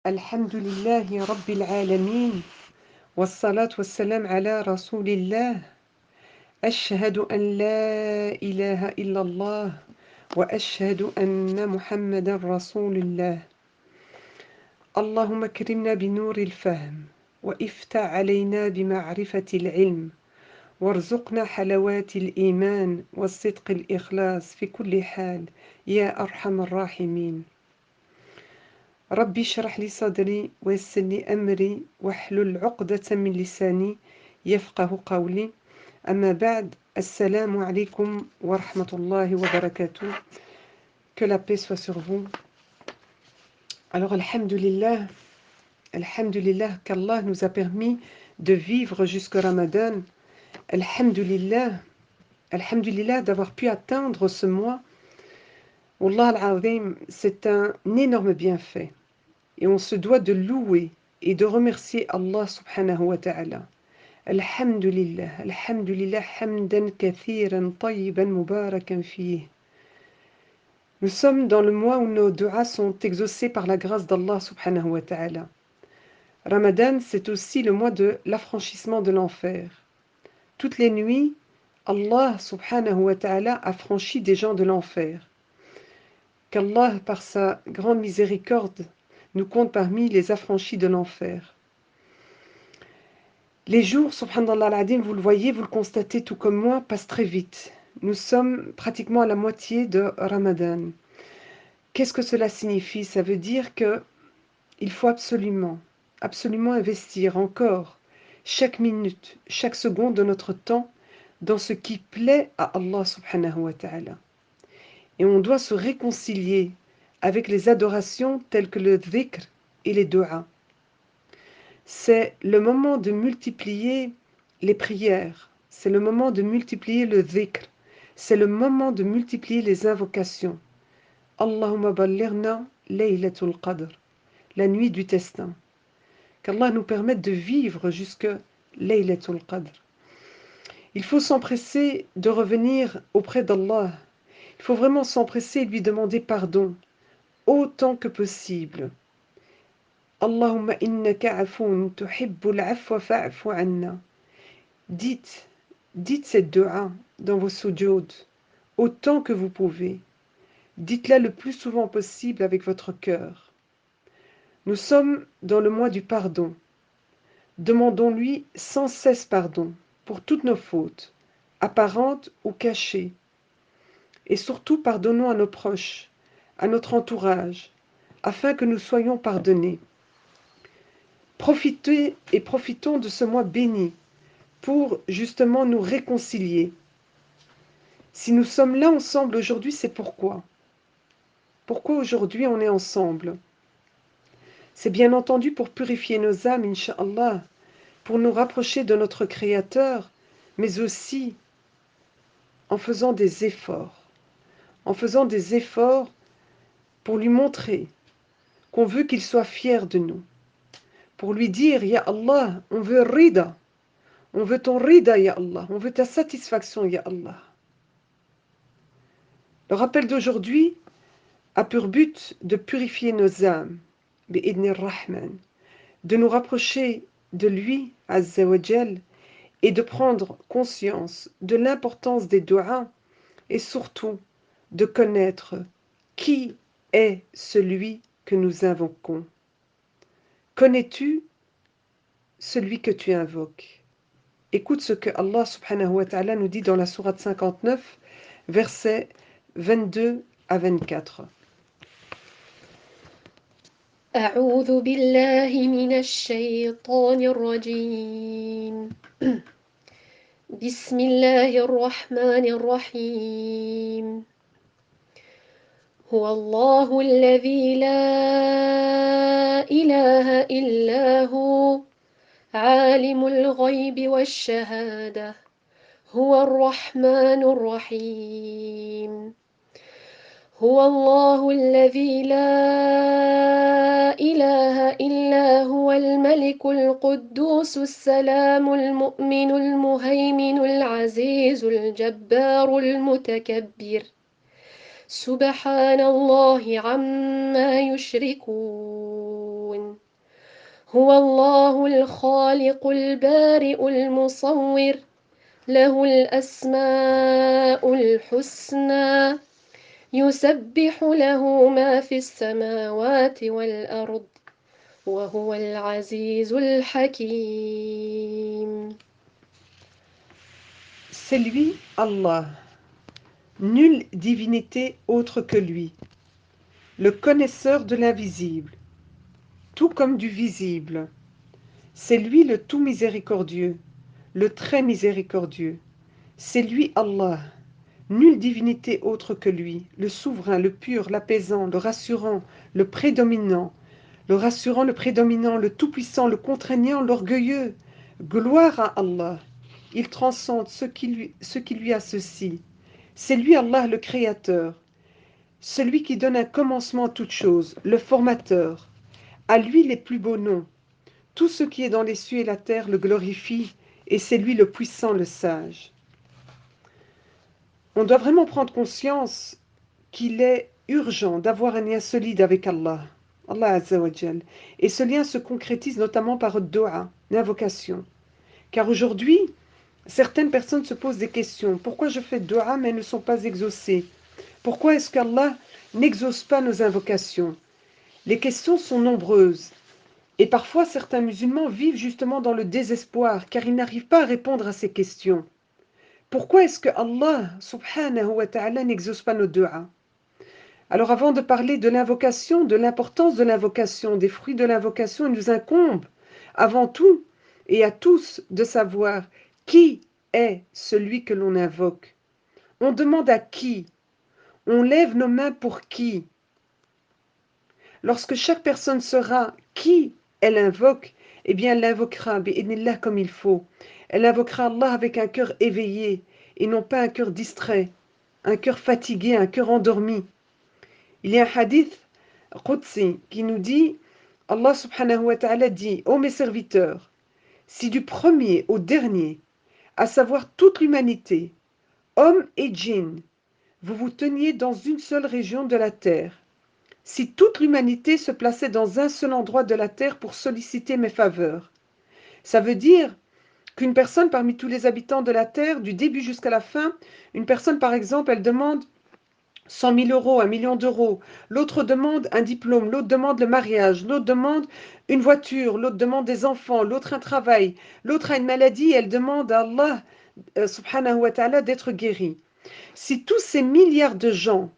الحمد لله رب العالمين والصلاة والسلام على رسول الله أشهد أن لا إله إلا الله وأشهد أن محمدا رسول الله اللهم اكرمنا بنور الفهم وافتح علينا بمعرفة العلم وارزقنا حلوات الإيمان والصدق الإخلاص في كل حال يا أرحم الراحمين ربي اشرح لي صدري ويسر لي أمري واحلل عقدة من لساني يفقه قولي أما بعد السلام عليكم ورحمة الله وبركاته. Que la paix soit sur vous. Alors alhamdulillah qu'Allah nous a permis de vivre jusqu'au Ramadan. Alhamdulillah d'avoir pu atteindre ce mois. Wallah al-Azim, c'est un énorme bienfait. Et on se doit de louer et de remercier Allah subhanahu wa ta'ala. Alhamdulillah hamdan kathiran tayyiban mubarakan fih. Nous sommes dans le mois où nos du'as sont exaucés par la grâce d'Allah subhanahu wa ta'ala. Ramadan, c'est aussi le mois de l'affranchissement de l'enfer. Toutes les nuits, Allah subhanahu wa ta'ala a franchi des gens de l'enfer. Qu'Allah, par sa grande miséricorde, nous compte parmi les affranchis de l'enfer. Les jours, subhanallah al-adim, vous le voyez, vous le constatez tout comme moi, passent très vite. Nous sommes pratiquement à la moitié de Ramadan. Qu'est-ce que cela signifie? Ça veut dire qu'il faut absolument investir encore chaque minute, chaque seconde de notre temps dans ce qui plaît à Allah subhanahu wa ta'ala. Et on doit se réconcilier avec les adorations telles que le dhikr et les du'as. C'est le moment de multiplier les prières, c'est le moment de multiplier le dhikr, c'est le moment de multiplier les invocations. Allahumma ballighna laylatul qadr, la nuit du destin. Qu'Allah nous permette de vivre jusque laylatul qadr. Il faut s'empresser de revenir auprès d'Allah. Il faut vraiment s'empresser et lui demander pardon autant que possible. Allahumma innaka afoun tuhibbul afwa fa'fu anna. Dites cette dua dans vos sujoud autant que vous pouvez. Dites-la le plus souvent possible avec votre cœur. Nous sommes dans le mois du pardon. Demandons-lui sans cesse pardon pour toutes nos fautes, apparentes ou cachées. Et surtout pardonnons à nos proches, à notre entourage, afin que nous soyons pardonnés. Profitons de ce mois béni pour justement nous réconcilier. Si nous sommes là ensemble aujourd'hui, c'est pourquoi? Pourquoi aujourd'hui on est ensemble? C'est bien entendu pour purifier nos âmes, incha'Allah, pour nous rapprocher de notre Créateur, mais aussi en faisant des efforts pour lui montrer qu'on veut qu'il soit fier de nous, pour lui dire, Ya Allah, on veut rida, on veut ton rida, Ya Allah, on veut ta satisfaction, Ya Allah. Le rappel d'aujourd'hui a pour but de purifier nos âmes, bi'idni rahman, de nous rapprocher de lui, Azza wa Jal, et de prendre conscience de l'importance des du'as et surtout de connaître qui est celui que nous invoquons. Connais-tu celui que tu invoques? Écoute ce que Allah subhanahu wa ta'ala nous dit dans la sourate 59, versets 22 à 24. أعوذ بالله من الشيطان الرجيم بسم الله الرحمن الرحيم هو الله الذي لا إله إلا هو عالم الغيب والشهادة هو الرحمن الرحيم هو الله الذي لا إله إلا هو الملك القدوس السلام المؤمن المهيمن العزيز الجبار المتكبر سبحان الله عما يشركون هو الله الخالق البارئ المصور له الأسماء الحسنى يسبح له ما في السماوات والأرض وهو العزيز الحكيم. C'est lui, Allah, nulle divinité autre que lui, le connaisseur de l'invisible, tout comme du visible. C'est lui le tout miséricordieux, le très miséricordieux. C'est lui Allah, nulle divinité autre que lui, le souverain, le pur, l'apaisant, le rassurant, le prédominant, le rassurant, le prédominant, le tout-puissant, le contraignant, l'orgueilleux. Gloire à Allah. Il transcende ce qui lui associe. C'est lui Allah le Créateur, celui qui donne un commencement à toute chose, le formateur. À lui les plus beaux noms. Tout ce qui est dans les cieux et la terre le glorifie, et c'est lui le puissant, le sage. On doit vraiment prendre conscience qu'il est urgent d'avoir un lien solide avec Allah, Allah Azza wa Jal. Et ce lien se concrétise notamment par le dua, l'invocation. Car aujourd'hui, certaines personnes se posent des questions. Pourquoi je fais dua mais elles ne sont pas exaucées? Pourquoi est-ce qu'Allah n'exauce pas nos invocations? Les questions sont nombreuses. Et parfois, certains musulmans vivent justement dans le désespoir, car ils n'arrivent pas à répondre à ces questions. Pourquoi est-ce que Allah, subhanahu wa ta'ala, n'exauce pas nos du'as? Alors avant de parler de l'invocation, de l'importance de l'invocation, des fruits de l'invocation, il nous incombe, avant tout et à tous, de savoir qui est celui que l'on invoque. On demande à qui? On lève nos mains pour qui? Lorsque chaque personne saura qui elle invoque, eh bien elle l'invoquera bi'idhnillah comme il faut. Elle invoquera Allah avec un cœur éveillé et non pas un cœur distrait, un cœur fatigué, un cœur endormi. Il y a un hadith Qudsi qui nous dit, Allah subhanahu wa ta'ala dit, ô mes serviteurs, si du premier au dernier, à savoir toute l'humanité, hommes et djinns, vous vous teniez dans une seule région de la terre, si toute l'humanité se plaçait dans un seul endroit de la terre pour solliciter mes faveurs. Ça veut dire qu'une personne parmi tous les habitants de la terre, du début jusqu'à la fin, une personne par exemple, elle demande 100 000 euros, 1 million d'euros, l'autre demande un diplôme, l'autre demande le mariage, l'autre demande une voiture, l'autre demande des enfants, l'autre un travail, l'autre a une maladie et elle demande à Allah subhanahu wa ta'ala d'être guéri. Si tous ces milliards de gens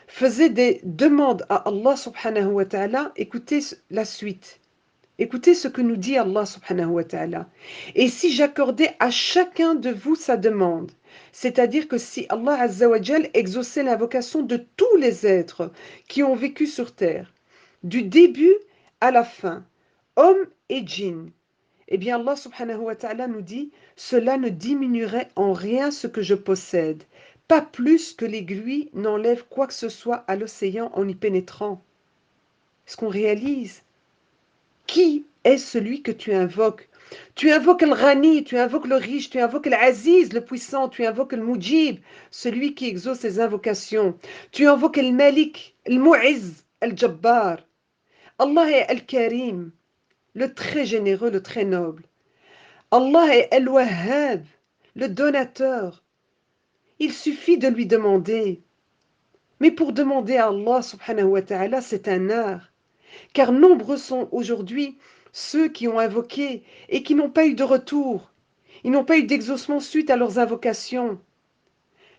faisait des demandes à Allah subhanahu wa ta'ala, écoutez la suite. Écoutez ce que nous dit Allah subhanahu wa ta'ala. Et si j'accordais à chacun de vous sa demande, c'est-à-dire que si Allah azza wa jal exauçait l'invocation de tous les êtres qui ont vécu sur terre, du début à la fin, hommes et djinns, eh bien Allah subhanahu wa ta'ala nous dit, cela ne diminuerait en rien ce que je possède, pas plus que l'aiguille n'enlève quoi que ce soit à l'océan en y pénétrant. Est-ce qu'on réalise? Qui est celui que tu invoques? Tu invoques le Ghani, tu invoques le riche, tu invoques l'Aziz, le puissant, tu invoques le Mujib, celui qui exauce les invocations. Tu invoques le Malik, le Mu'izz, le Jabbar. Allah est Al-Karim, le très généreux, le très noble. Allah est Al-Wahhab, le donateur. Il suffit de lui demander. Mais pour demander à Allah subhanahu wa ta'ala, c'est un art. Car nombreux sont aujourd'hui ceux qui ont invoqué et qui n'ont pas eu de retour. Ils n'ont pas eu d'exaucement suite à leurs invocations.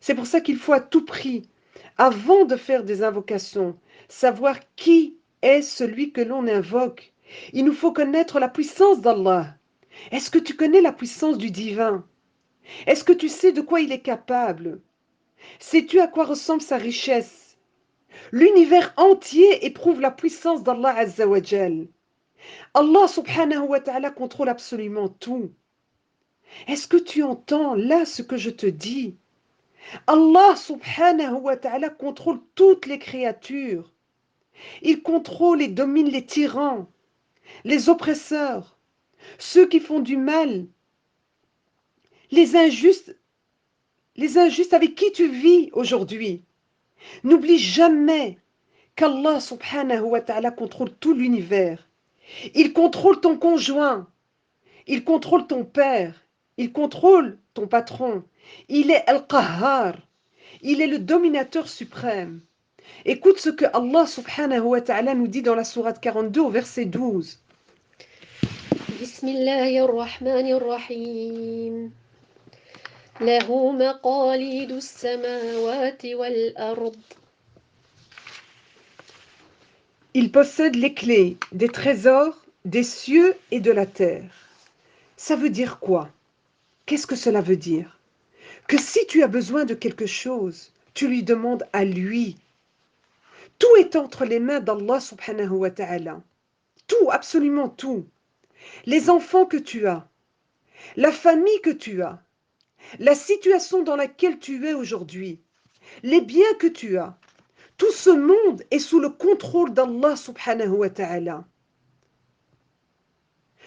C'est pour ça qu'il faut à tout prix, avant de faire des invocations, savoir qui est celui que l'on invoque. Il nous faut connaître la puissance d'Allah. Est-ce que tu connais la puissance du divin? Est-ce que tu sais de quoi il est capable? Sais-tu à quoi ressemble sa richesse? L'univers entier éprouve la puissance d'Allah Azza wa Jal. Allah subhanahu wa ta'ala contrôle absolument tout. Est-ce que tu entends là ce que je te dis? Allah subhanahu wa ta'ala contrôle toutes les créatures. Il contrôle et domine les tyrans, les oppresseurs, ceux qui font du mal, les injustes, les injustes avec qui tu vis aujourd'hui. N'oublie jamais qu'Allah subhanahu wa ta'ala contrôle tout l'univers. Il contrôle ton conjoint. Il contrôle ton père. Il contrôle ton patron. Il est Al-Qahhar. Il est le dominateur suprême. Écoute ce que Allah subhanahu wa ta'ala nous dit dans la sourate 42 au verset 12. بسم الله الرحمن الرحيم له مقاليد السماوات والأرض Il possède les clés des trésors des cieux et de la terre. Ça veut dire quoi? Qu'est-ce que cela veut dire? Que si tu as besoin de quelque chose, tu lui demandes à lui. Tout est entre les mains d'Allah subhanahu wa ta'ala. Tout, absolument tout. Les enfants que tu as, la famille que tu as, la situation dans laquelle tu es aujourd'hui, les biens que tu as, tout ce monde est sous le contrôle d'Allah subhanahu wa ta'ala.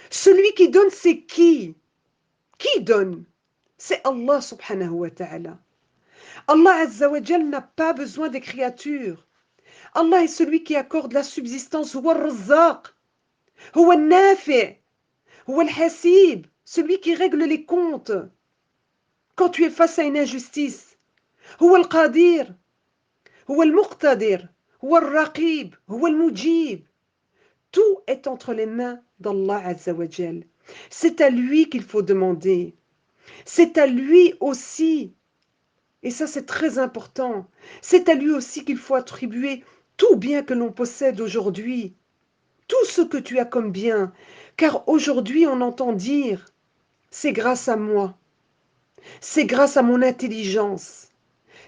Celui qui donne, c'est qui? Qui donne? C'est Allah subhanahu wa ta'ala. Allah azza wa jal n'a pas besoin des créatures. Allah est celui qui accorde la subsistance. Huwa al-Razzaq, Huwa al-Nafi', Huwa al-Hasib, celui qui règle les comptes. Quand tu es face à une injustice, Huwa al-Qadir, Huwa al-Muqtadir, Huwa al-Raqib, Huwa al-Mujib. Tout est entre les mains d'Allah azza wa jal. C'est à lui qu'il faut demander. C'est à lui aussi, et ça c'est très important, c'est à lui aussi qu'il faut attribuer tout bien que l'on possède aujourd'hui, tout ce que tu as comme bien, car aujourd'hui on entend dire, c'est grâce à moi, c'est grâce à mon intelligence,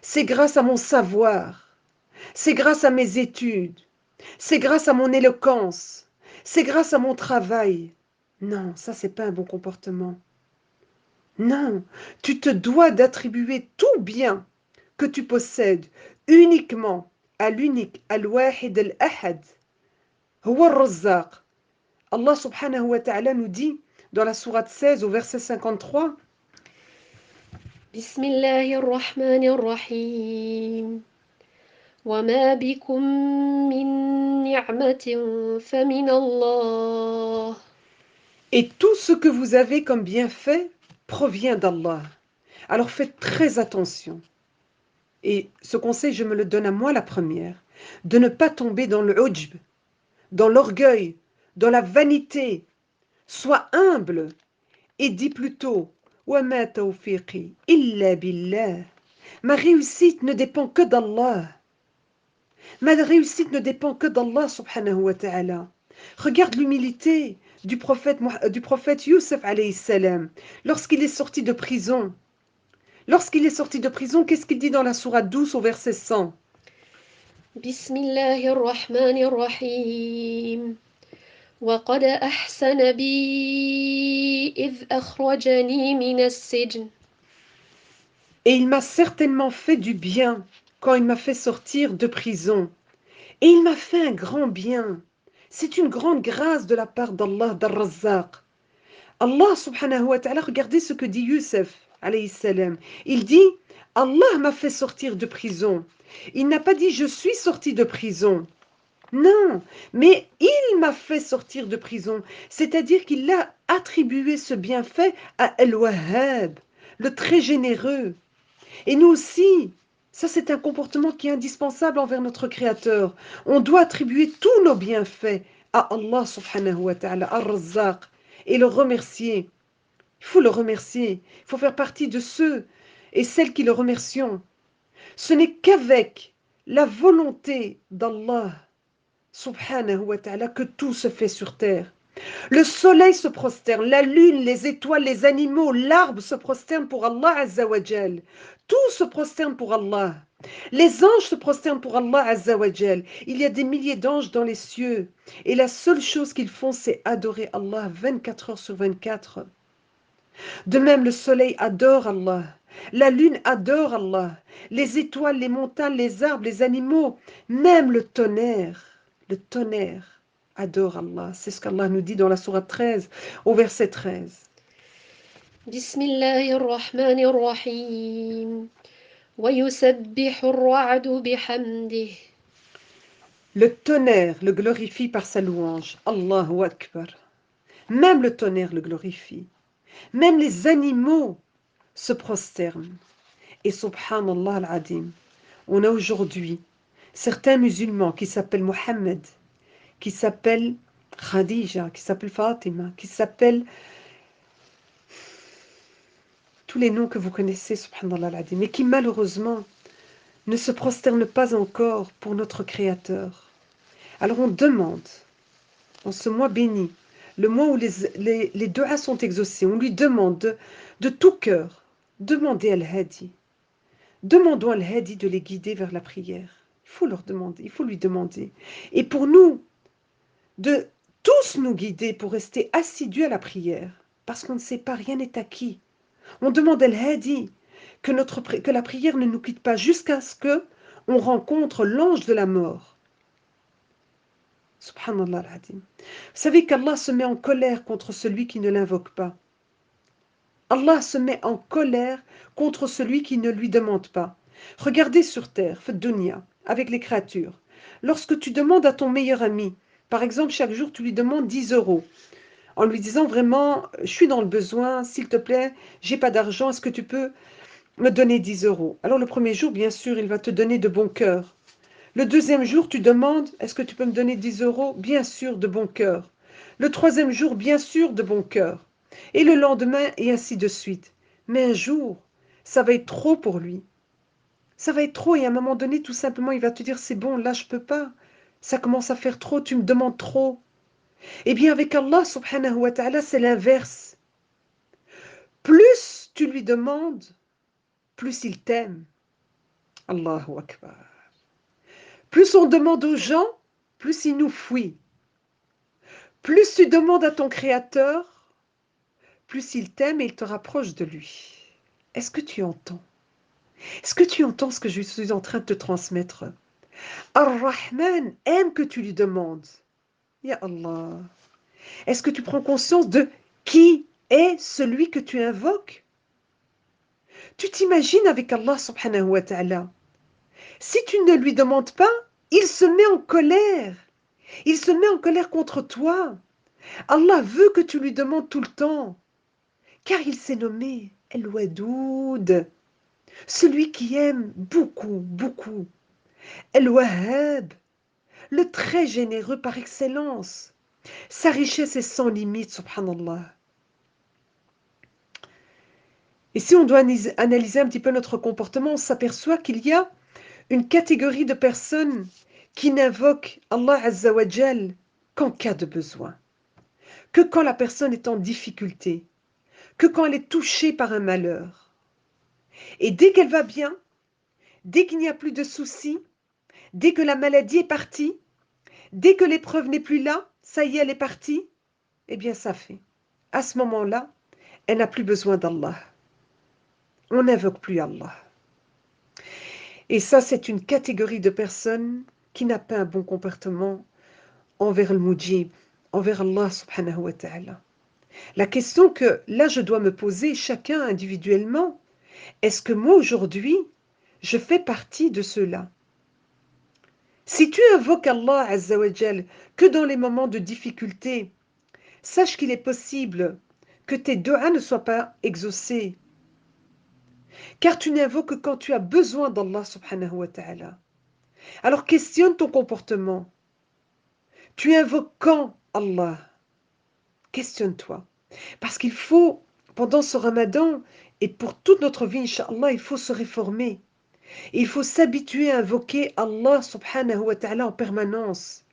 c'est grâce à mon savoir, c'est grâce à mes études, c'est grâce à mon éloquence, c'est grâce à mon travail. Non, ça c'est pas un bon comportement. Non, tu te dois d'attribuer tout bien que tu possèdes uniquement à l'unique, al-Wahid al-Ahad, Huwa al-Razzaq. Allah subhanahu wa ta'ala nous dit dans la sourate 16 au verset 53, بسم الله الرحمن الرحيم وما بكم من نعمة فمن الله et tout ce que vous avez comme bienfait provient d'Allah. Alors faites très attention. Et ce conseil, je me le donne à moi la première, de ne pas tomber dans le ujb, dans l'orgueil, dans la vanité. Sois humble et dis plutôt وَمَا تَوْفِيقِي إِلَّا بِاللَّهِ. Ma réussite ne dépend que d'Allah. Ma réussite ne dépend que d'Allah subhanahu wa ta'ala. Regarde l'humilité du prophète Youssef alayhi salam lorsqu'il est sorti de prison. Lorsqu'il est sorti de prison, qu'est-ce qu'il dit dans la sourate 12 au verset 100? بسم الله الرحمن الرحيم وقد أحسن بي إذ أخرجني من السجن Et il m'a certainement fait du bien quand il m'a fait sortir de prison. Et il m'a fait un grand bien. C'est une grande grâce de la part d'Allah, d'Ar-Razzaq. Allah subhanahu wa ta'ala, regardez ce que dit Youssef alayhi salam. Il dit, Allah m'a fait sortir de prison. Il n'a pas dit, je suis sorti de prison. Non, mais il m'a fait sortir de prison. C'est-à-dire qu'il a attribué ce bienfait à Al-Wahhab, le très généreux. Et nous aussi, ça c'est un comportement qui est indispensable envers notre Créateur. On doit attribuer tous nos bienfaits à Allah subhanahu wa ta'ala, ar-Razzaq, et le remercier. Il faut le remercier. Il faut faire partie de ceux et celles qui le remercions. Ce n'est qu'avec la volonté d'Allah subhanahu wa ta'ala que tout se fait sur terre. Le soleil se prosterne, la lune, les étoiles, les animaux, l'arbre se prosternent pour Allah Azza wa Jal. Tout se prosterne pour Allah. Les anges se prosternent pour Allah Azza wa Jal. Il y a des milliers d'anges dans les cieux. Et la seule chose qu'ils font, c'est adorer Allah 24 heures sur 24. De même, le soleil adore Allah. La lune adore Allah. Les étoiles, les montagnes, les arbres, les animaux, même le tonnerre. Le tonnerre adore Allah. C'est ce qu'Allah nous dit dans la sourate 13, au verset 13. بسم الله الرحمن الرحيم ويسبح الرعد بحمده Le tonnerre le glorifie par sa louange. Allahu Akbar. Même le tonnerre le glorifie. Même les animaux se prosternent. Et subhanallah al-adim, on a aujourd'hui certains musulmans qui s'appellent Mohammed, qui s'appellent Khadija, qui s'appellent Fatima, qui s'appellent tous les noms que vous connaissez, subhanallah al-adim, mais qui malheureusement ne se prosternent pas encore pour notre Créateur. Alors on demande, en ce mois béni, le mois où les du'as sont exaucés, on lui demande de tout cœur, demandez Al-Hadi. Demandons à Al-Hadi de les guider vers la prière. Il faut leur demander, il faut lui demander. Et pour nous, de tous nous guider pour rester assidus à la prière, parce qu'on ne sait pas, rien n'est acquis. On demande à Al-Hadi que la prière ne nous quitte pas jusqu'à ce que on rencontre l'ange de la mort. Subhanallah al-Hadim. Vous savez qu'Allah se met en colère contre celui qui ne l'invoque pas. Allah se met en colère contre celui qui ne lui demande pas. Regardez sur terre, faites dunya, avec les créatures. Lorsque tu demandes à ton meilleur ami, par exemple, chaque jour, tu lui demandes 10 euros, en lui disant vraiment, je suis dans le besoin, s'il te plaît, j'ai pas d'argent, est-ce que tu peux me donner 10 euros? Alors le premier jour, bien sûr, il va te donner de bon cœur. Le deuxième jour, tu demandes, est-ce que tu peux me donner 10 euros? Bien sûr, de bon cœur. Le troisième jour, bien sûr, de bon cœur. Et le lendemain, et ainsi de suite. Mais un jour, ça va être trop pour lui. Ça va être trop, et à un moment donné, tout simplement, il va te dire, c'est bon, là, je peux pas. Ça commence à faire trop, tu me demandes trop. Eh bien, avec Allah, subhanahu wa ta'ala, c'est l'inverse. Plus tu lui demandes, plus il t'aime. Allahu Akbar. Plus on demande aux gens, plus ils nous fuient. Plus tu demandes à ton Créateur, plus il t'aime et il te rapproche de lui. Est-ce que tu entends? Est-ce que tu entends ce que je suis en train de te transmettre? Ar-Rahman aime que tu lui demandes. Ya Allah. Est-ce que tu prends conscience de qui est celui que tu invoques? Tu t'imagines avec Allah subhanahu wa ta'ala. Si tu ne lui demandes pas, il se met en colère. Il se met en colère contre toi. Allah veut que tu lui demandes tout le temps. Car il s'est nommé El-Wadoud, celui qui aime beaucoup, beaucoup. El-Wahhab, le très généreux par excellence. Sa richesse est sans limite, subhanallah. Et si on doit analyser un petit peu notre comportement, on s'aperçoit qu'il y a une catégorie de personnes qui n'invoquent Allah Azza wa Jal qu'en cas de besoin, que quand la personne est en difficulté, que quand elle est touchée par un malheur. Et dès qu'elle va bien, dès qu'il n'y a plus de soucis, dès que la maladie est partie, dès que l'épreuve n'est plus là, ça y est, elle est partie, eh bien ça fait. À ce moment-là, elle n'a plus besoin d'Allah. On n'invoque plus Allah. Et ça, c'est une catégorie de personnes qui n'a pas un bon comportement envers le Mujib, envers Allah subhanahu wa ta'ala. La question que là je dois me poser, chacun individuellement, est-ce que moi aujourd'hui, je fais partie de ceux-là? Si tu invoques Allah Azza wa Jal que dans les moments de difficulté, sache qu'il est possible que tes du'as ne soient pas exaucés, car tu n'invoques que quand tu as besoin d'Allah subhanahu wa ta'ala. Alors questionne ton comportement. Tu invoques quand Allah? Questionne-toi. Parce qu'il faut, pendant ce ramadan, et pour toute notre vie, Inch'Allah, il faut se réformer. Et il faut s'habituer à invoquer Allah subhanahu wa ta'ala en permanence.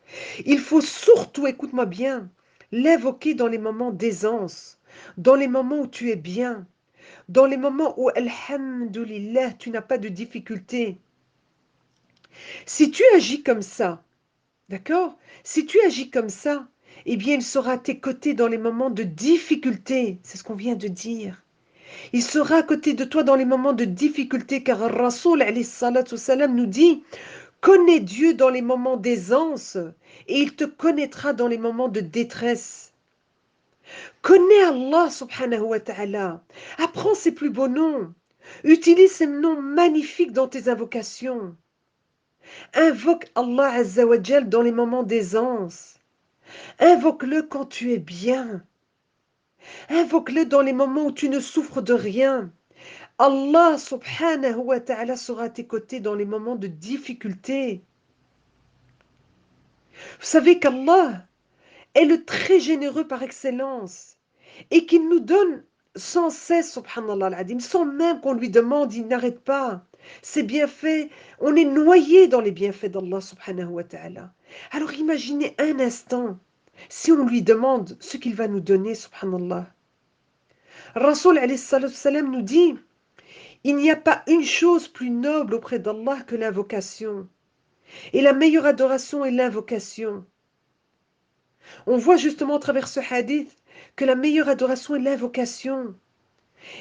Il faut surtout, écoute-moi bien, l'invoquer dans les moments d'aisance, dans les moments où tu es bien, dans les moments où, alhamdulillah, tu n'as pas de difficulté. Si tu agis comme ça, d'accord? Si tu agis comme ça, eh bien, il sera à tes côtés dans les moments de difficulté. C'est ce qu'on vient de dire. Il sera à côté de toi dans les moments de difficulté, car Rasoul alayhi salatu salam nous dit, connais Dieu dans les moments d'aisance et il te connaîtra dans les moments de détresse. Connais Allah subhanahu wa ta'ala. Apprends ses plus beaux noms. Utilise ces noms magnifiques dans tes invocations. Invoque Allah Azza wa Jal dans les moments d'aisance. Invoque-le quand tu es bien. Invoque-le dans les moments où tu ne souffres de rien. Allah subhanahu wa ta'ala sera à tes côtés dans les moments de difficulté. Vous savez qu'Allah est le très généreux par excellence et qu'il nous donne sans cesse, subhanallah al-adim, sans même qu'on lui demande, il n'arrête pas. Ses bienfaits, on est noyé dans les bienfaits d'Allah subhanahu wa ta'ala. Alors imaginez un instant, si on lui demande ce qu'il va nous donner, subhanallah. Rasoul alayhi salatu wassalam nous dit, il n'y a pas une chose plus noble auprès d'Allah que l'invocation. Et la meilleure adoration est l'invocation. On voit justement à travers ce hadith que la meilleure adoration est l'invocation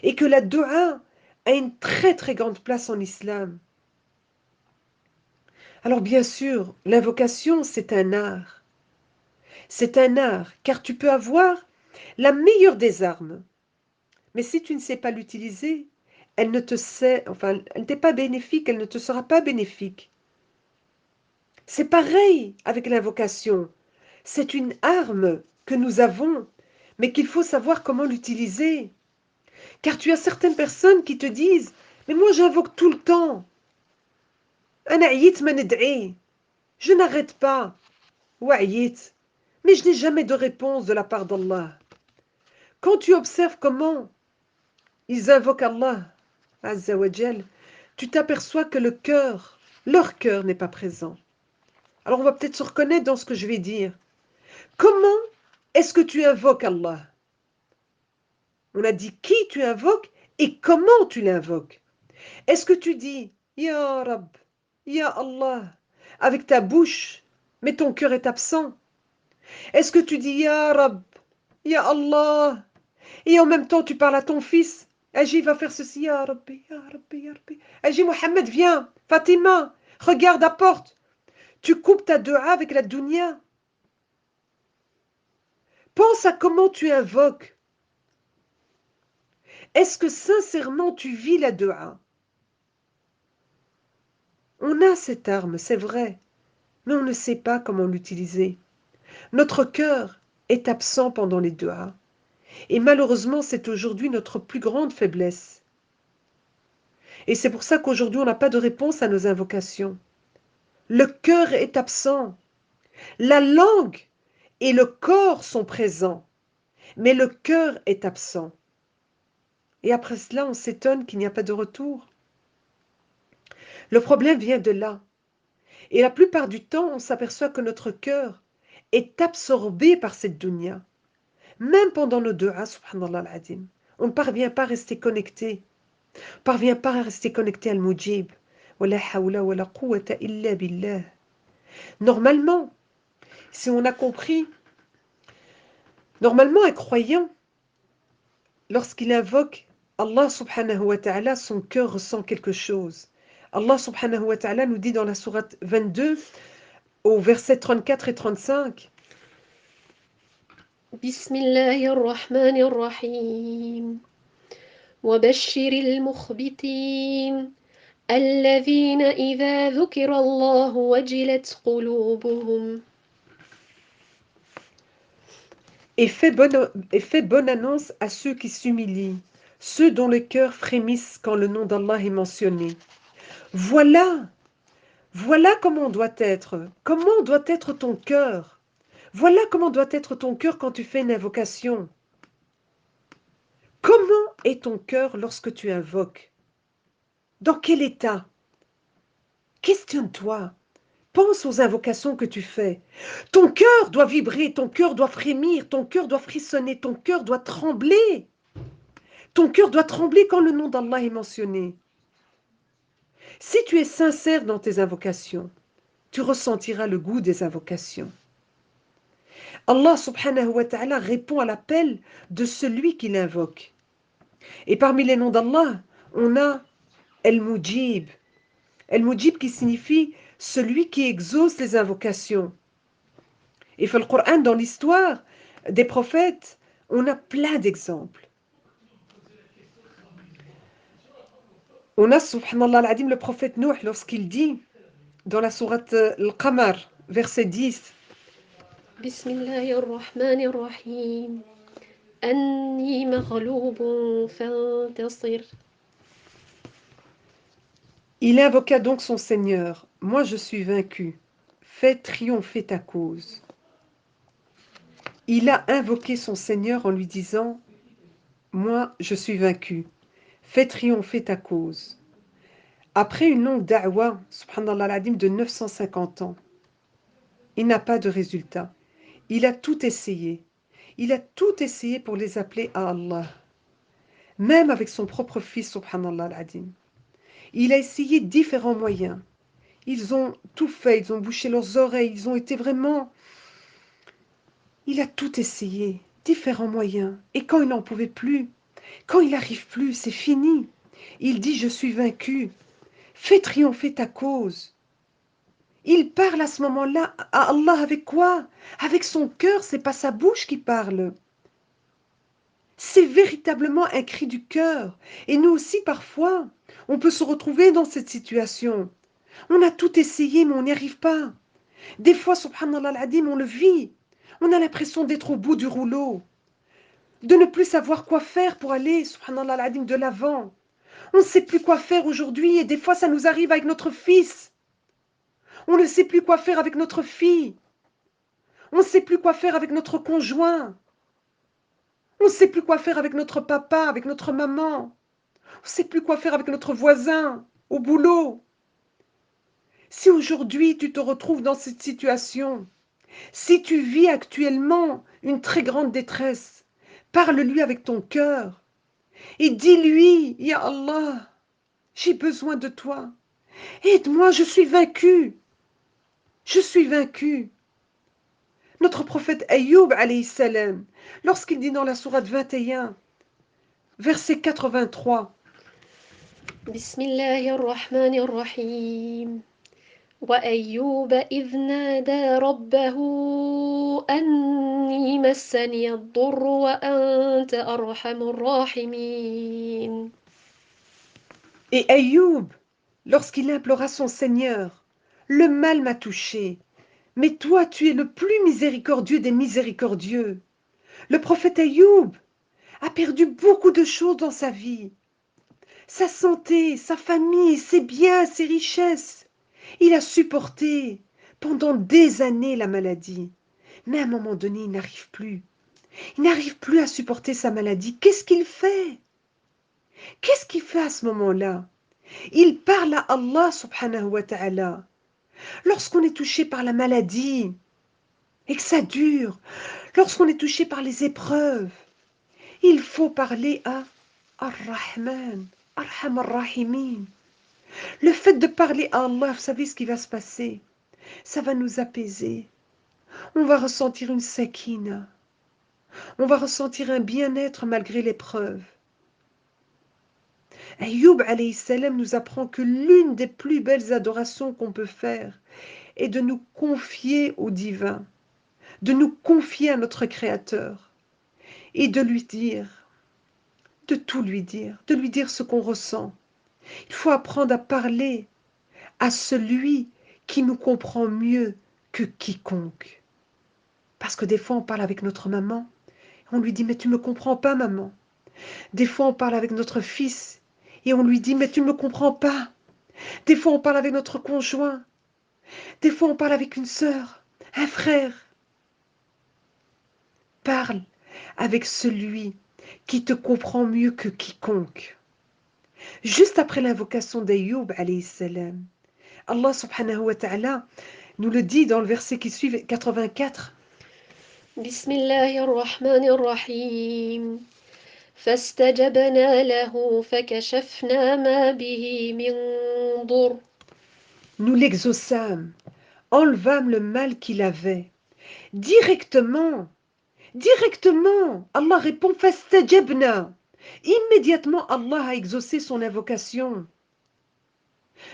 et que la dua a une très très grande place en islam. Alors bien sûr, l'invocation c'est un art. C'est un art car tu peux avoir la meilleure des armes. Mais si tu ne sais pas l'utiliser, elle ne te sait, enfin, elle n'est pas bénéfique, elle ne te sera pas bénéfique. C'est pareil avec l'invocation. C'est une arme que nous avons, mais qu'il faut savoir comment l'utiliser. Car tu as certaines personnes qui te disent, mais moi j'invoque tout le temps. أنا عييت ما ندعي. Je n'arrête pas. وعييت. Mais je n'ai jamais de réponse de la part d'Allah. Quand tu observes comment ils invoquent Allah, Azza wa Jal, tu t'aperçois que le cœur, leur cœur n'est pas présent. Alors on va peut-être se reconnaître dans ce que je vais dire. Comment est-ce que tu invoques Allah? On a dit qui tu invoques et comment tu l'invoques. Est-ce que tu dis Ya Rab, Ya Allah avec ta bouche, mais ton cœur est absent? Est-ce que tu dis Ya Rab, Ya Allah et en même temps tu parles à ton fils? Agi va faire ceci, Ya Rabbi, Ya Rabbi, Ya Rabbi. Agi Mohamed, viens, Fatima, regarde, apporte. Tu coupes ta dua avec la dunya. Pense à comment tu invoques. Est-ce que sincèrement tu vis la dua? On a cette arme, c'est vrai, mais on ne sait pas comment l'utiliser. Notre cœur est absent pendant les duas. Et malheureusement, c'est aujourd'hui notre plus grande faiblesse. Et c'est pour ça qu'aujourd'hui, on n'a pas de réponse à nos invocations. Le cœur est absent. La langue et le corps sont présents, mais le cœur est absent. Et après cela, on s'étonne qu'il n'y a pas de retour. Le problème vient de là. Et la plupart du temps, on s'aperçoit que notre cœur est absorbé par cette dunya. Même pendant nos duas, subhanallah al-adim, on ne parvient pas à rester connecté. On ne parvient pas à rester connecté à al-mujib. Wala hawla wala quwwata illa billah. Normalement, si on a compris, normalement un croyant, lorsqu'il invoque Allah subhanahu wa ta'ala, son cœur ressent quelque chose. Allah subhanahu wa ta'ala nous dit dans la sourate 22, au verset 34 et 35, بسم الله الرحمن الرحيم وبشر المخبتين الذين إذا ذكر الله وجلت قلوبهم et fais bonne annonce à ceux qui s'humilient, ceux dont le cœur frémisse quand le nom d'Allah est mentionné. Voilà, voilà comment on doit être. Comment doit être ton cœur? Voilà comment doit être ton cœur quand tu fais une invocation. Comment est ton cœur lorsque tu invoques? Dans quel état? Questionne-toi. Pense aux invocations que tu fais. Ton cœur doit vibrer, ton cœur doit frémir, ton cœur doit frissonner, ton cœur doit trembler. Ton cœur doit trembler quand le nom d'Allah est mentionné. Si tu es sincère dans tes invocations, tu ressentiras le goût des invocations. Allah subhanahu wa ta'ala répond à l'appel de celui qui l'invoque. Et parmi les noms d'Allah, on a El-Mujib. El-Mujib qui signifie celui qui exauce les invocations. Et dans le Coran, dans l'histoire des prophètes, on a plein d'exemples. On a, subhanallah al-adim, le prophète Nuh lorsqu'il dit dans la sourate Al-Qamar, verset 10. بسم الله الرحمن الرحيم أني مغلوب فانتصر. Il invoqua donc son Seigneur. Moi je suis vaincu. Fais triompher ta cause. Il a invoqué son Seigneur en lui disant, moi je suis vaincu. Fais triompher ta cause. Après une longue da'wa, subhanallah al-adim, de 950 ans, il n'a pas de résultat. Il a tout essayé. Il a tout essayé pour les appeler à Allah. Même avec son propre fils, subhanallah al-adim. Il a essayé différents moyens. Ils ont tout fait, ils ont bouché leurs oreilles, ils ont été vraiment... Il a tout essayé, différents moyens. Et quand il n'en pouvait plus, quand il n'arrive plus, c'est fini. Il dit, je suis vaincu. Fais triompher ta cause. Il parle à ce moment-là à Allah avec quoi? Avec son cœur, c'est pas sa bouche qui parle. C'est véritablement un cri du cœur. Et nous aussi, parfois, on peut se retrouver dans cette situation. On a tout essayé, mais on n'y arrive pas. Des fois, subhanallah al-adim, on le vit. On a l'impression d'être au bout du rouleau, de ne plus savoir quoi faire pour aller, subhanallah al-adim, de l'avant. On ne sait plus quoi faire aujourd'hui et des fois, ça nous arrive avec notre fils. On ne sait plus quoi faire avec notre fille. On ne sait plus quoi faire avec notre conjoint. On ne sait plus quoi faire avec notre papa, avec notre maman. On ne sait plus quoi faire avec notre voisin, au boulot. Si aujourd'hui tu te retrouves dans cette situation, si tu vis actuellement une très grande détresse, parle-lui avec ton cœur et dis-lui, Ya Allah, j'ai besoin de toi. Aide-moi, je suis vaincu. Je suis vaincu. Notre prophète Ayoub, alayhi salam, lorsqu'il dit dans la sourate 21, verset 83, بسم الله الرحمن الرحيم وأيوب إذ نادى ربه أني مسني الضر وأنت أرحم الراحمين. et Ayoub, lorsqu'il implora son Seigneur, le mal m'a touché, mais toi tu es le plus miséricordieux des miséricordieux. Le prophète Ayoub a perdu beaucoup de choses dans sa vie. Sa santé, sa famille, ses biens, ses richesses. Il a supporté pendant des années la maladie. Mais à un moment donné, il n'arrive plus. Il n'arrive plus à supporter sa maladie. Qu'est-ce qu'il fait? Qu'est-ce qu'il fait à ce moment-là? Il parle à Allah subhanahu wa ta'ala. Lorsqu'on est touché par la maladie et que ça dure, lorsqu'on est touché par les épreuves, il faut parler à Ar-Rahman, Arham Ar-Rahimin. Le fait de parler à Allah, vous savez ce qui va se passer? Ça va nous apaiser. On va ressentir une sakina. On va ressentir un bien-être malgré l'épreuve. Ayoub alayhi salam nous apprend que l'une des plus belles adorations qu'on peut faire est de nous confier au divin, de nous confier à notre Créateur et de lui dire, de tout lui dire, de lui dire ce qu'on ressent. Il faut apprendre à parler à celui qui nous comprend mieux que quiconque. Parce que des fois, on parle avec notre maman, on lui dit, mais tu ne me comprends pas, maman. Des fois, on parle avec notre fils et on lui dit, mais tu ne me comprends pas. Des fois, on parle avec notre conjoint. Des fois, on parle avec une sœur, un frère. Parle avec celui qui te comprend mieux que quiconque. Juste après l'invocation d'Ayoub, alayhi salam, Allah subhanahu wa ta'ala nous le dit dans le verset qui suit, 84. بسم الله الرحمن الرحيم فاستجبنا له فكشفنا ما به من ضر. Nous l'exaucâmes, enlevâmes le mal qu'il avait. Directement, directement, Allah répond fastajabna. Immédiatement, Allah a exaucé son invocation.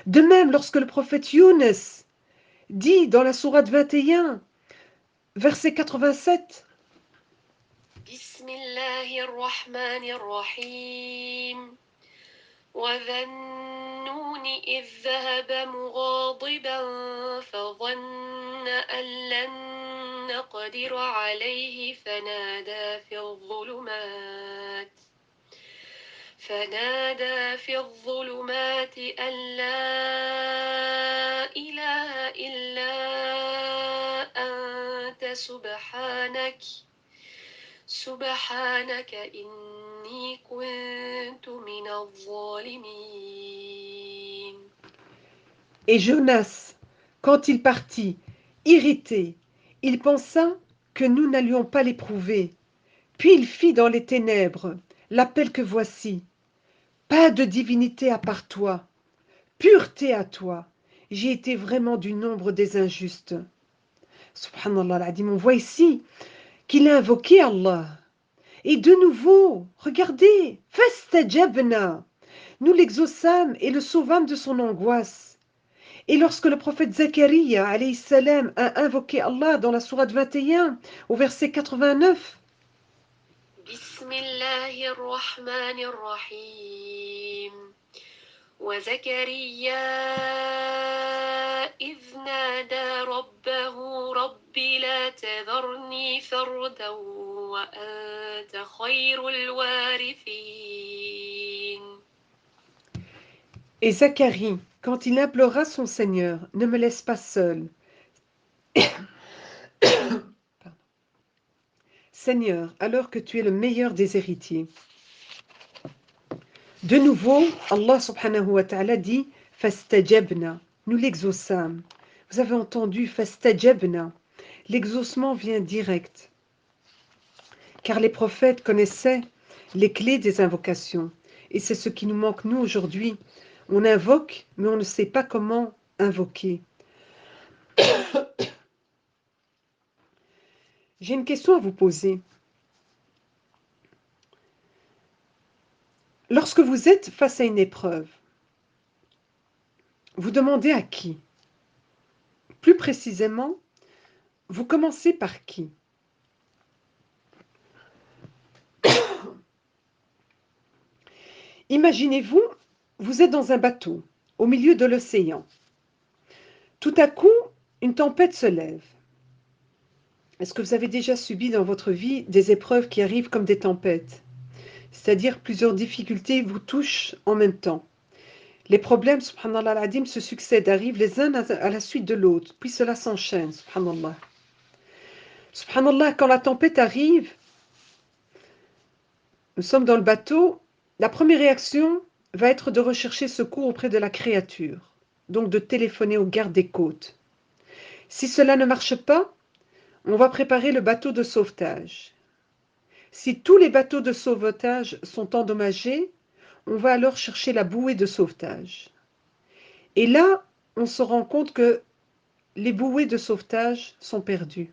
De même, lorsque le prophète Younes dit dans la sourate 21, verset 87, بسم الله الرحمن الرحيم وذا النون الجنون إذ ذهب مغاضبا فظن أن لن نقدر عليه فنادى في الظلمات أن لا إله إلا أنت سبحانك إني كنت من الظالمين. Et Jonas, quand il partit, irrité, il pensa que nous n'allions pas l'éprouver. Puis il fit dans les ténèbres l'appel que voici. Pas de divinité à part toi, pureté à toi. J'ai été vraiment du nombre des injustes. Subhanallah al-Adim, on voit ici qu'il a invoqué Allah. Et de nouveau, regardez, fastajabna, nous l'exaucâmes et le sauvâmes de son angoisse. Et lorsque le prophète Zacharia alayhi salam a invoqué Allah dans la sourate 21 au verset 89, Bismillahirrahmanirrahim. وزكريا إذ نادى ربه رب لا تذرني فردا وأنت خير الوارثين. et Zacharie, quand il implora son Seigneur, ne me laisse pas seul. Seigneur, alors que tu es le meilleur des héritiers. De nouveau, Allah subhanahu wa ta'ala dit fastajabna, nous l'exaucâmes. Vous avez entendu fastajabna. L'exaucement vient direct, car les prophètes connaissaient les clés des invocations. Et c'est ce qui nous manque, nous, aujourd'hui. On invoque, mais on ne sait pas comment invoquer. J'ai une question à vous poser. Lorsque vous êtes face à une épreuve, vous demandez à qui? Plus précisément, vous commencez par qui? Imaginez-vous, vous êtes dans un bateau, au milieu de l'océan. Tout à coup, une tempête se lève. Est-ce que vous avez déjà subi dans votre vie des épreuves qui arrivent comme des tempêtes? C'est-à-dire plusieurs difficultés vous touchent en même temps. Les problèmes, subhanallah al-adim, se succèdent, arrivent les uns à la suite de l'autre, puis cela s'enchaîne, subhanallah. Subhanallah, quand la tempête arrive, nous sommes dans le bateau, la première réaction va être de rechercher secours auprès de la créature, donc de téléphoner aux gardes des côtes. Si cela ne marche pas, on va préparer le bateau de sauvetage. Si tous les bateaux de sauvetage sont endommagés, on va alors chercher la bouée de sauvetage. Et là, on se rend compte que les bouées de sauvetage sont perdues.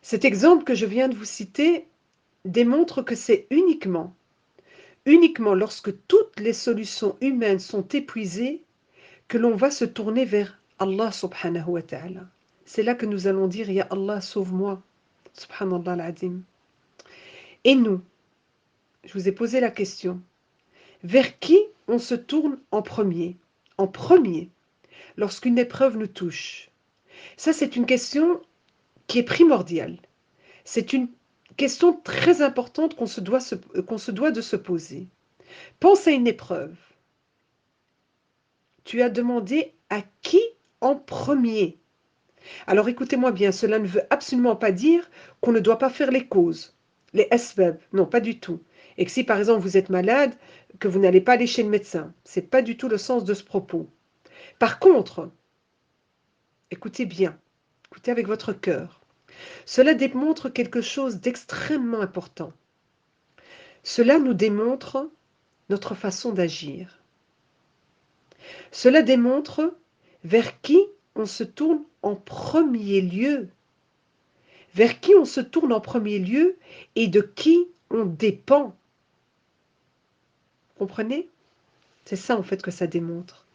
Cet exemple que je viens de vous citer démontre que c'est uniquement lorsque toutes les solutions humaines sont épuisées que l'on va se tourner vers Allah subhanahu wa ta'ala. C'est là que nous allons dire « Ya Allah, sauve-moi ». Subhanallah al-Adim. Et nous, je vous ai posé la question, vers qui on se tourne en premier? En premier, lorsqu'une épreuve nous touche. Ça, c'est une question qui est primordiale. C'est une question très importante qu'on se doit de se poser. Pense à une épreuve. Tu as demandé à qui en premier? Alors écoutez-moi bien, cela ne veut absolument pas dire qu'on ne doit pas faire les causes, les asbab, non, pas du tout. Et que si par exemple vous êtes malade, que vous n'allez pas aller chez le médecin, ce n'est pas du tout le sens de ce propos. Par contre, écoutez bien, écoutez avec votre cœur. Cela démontre quelque chose d'extrêmement important. Cela nous démontre notre façon d'agir. Cela démontre vers qui on se tourne en premier lieu. Vers qui on se tourne en premier lieu et de qui on dépend. Comprenez? C'est ça en fait que ça démontre.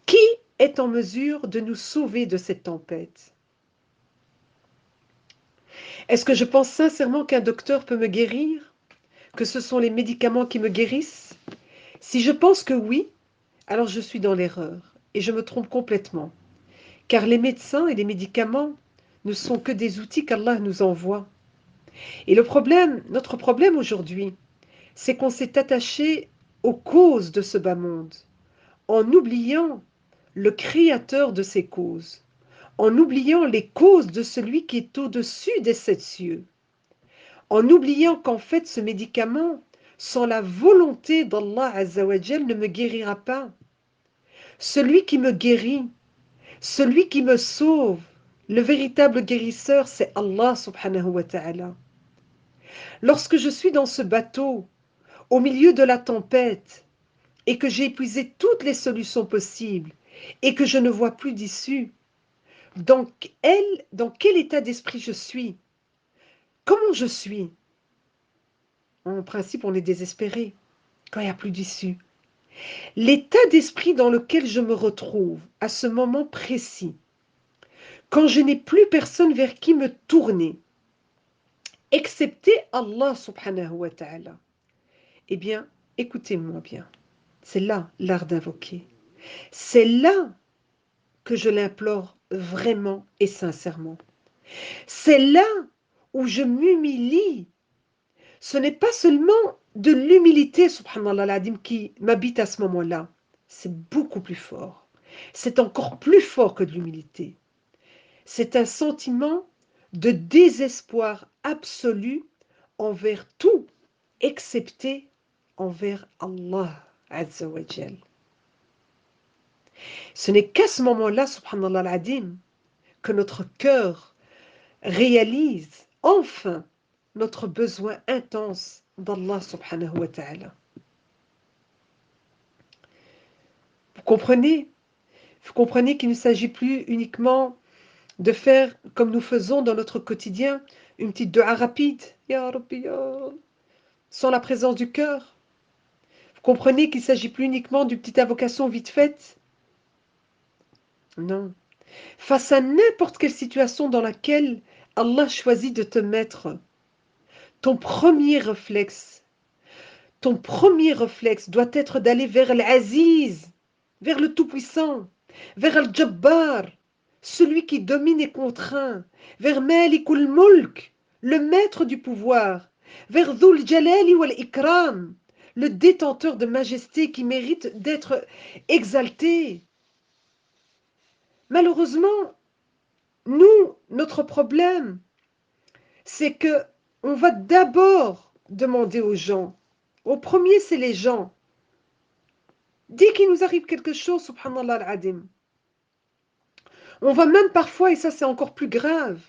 Qui est en mesure de nous sauver de cette tempête? Est-ce que je pense sincèrement qu'un docteur peut me guérir? Que ce sont les médicaments qui me guérissent? Si je pense que oui, alors je suis dans l'erreur et je me trompe complètement. Car les médecins et les médicaments ne sont que des outils qu'Allah nous envoie. Et le problème, notre problème aujourd'hui, c'est qu'on s'est attaché aux causes de ce bas monde, en oubliant le créateur de ces causes, en oubliant les causes de celui qui est au-dessus des sept cieux, en oubliant qu'en fait ce médicament, sans la volonté d'Allah Azzawajal, ne me guérira pas. Celui qui me guérit, celui qui me sauve, le véritable guérisseur, c'est Allah subhanahu wa ta'ala. Lorsque je suis dans ce bateau, au milieu de la tempête, et que j'ai épuisé toutes les solutions possibles, et que je ne vois plus d'issue, dans quel état d'esprit je suis? Comment je suis? En principe, on est désespéré quand il n'y a plus d'issue. L'état d'esprit dans lequel je me retrouve à ce moment précis, quand je n'ai plus personne vers qui me tourner, excepté Allah subhanahu wa ta'ala, eh bien, écoutez-moi bien. C'est là l'art d'invoquer. C'est là que je l'implore vraiment et sincèrement. C'est là où je m'humilie. Ce n'est pas seulement de l'humilité, subhanallah l'adim, qui m'habite à ce moment-là. C'est beaucoup plus fort. C'est encore plus fort que de l'humilité. C'est un sentiment de désespoir absolu envers tout, excepté envers Allah Azza wa Jal. Ce n'est qu'à ce moment-là, subhanallah al-adim, que notre cœur réalise enfin notre besoin intense d'Allah subhanahu wa ta'ala. Vous comprenez? Vous comprenez qu'il ne s'agit plus uniquement de faire comme nous faisons dans notre quotidien, une petite dua rapide, Ya Rabbi, ya, sans la présence du cœur. Vous comprenez qu'il ne s'agit plus uniquement d'une petite invocation vite faite? Non. Face à n'importe quelle situation dans laquelle Allah choisit de te mettre, ton premier réflexe, doit être d'aller vers l'Aziz, vers le Tout-Puissant, vers Al-Jabbar, celui qui domine et contraint, vers Malikul Mulk, le maître du pouvoir, vers Dhul Jalali wal Ikram, le détenteur de majesté qui mérite d'être exalté. Malheureusement, nous, notre problème, c'est que on va d'abord demander aux gens. Au premier, c'est les gens. Dès qu'il nous arrive quelque chose, subhanallah al-adim, on va même parfois, et ça c'est encore plus grave,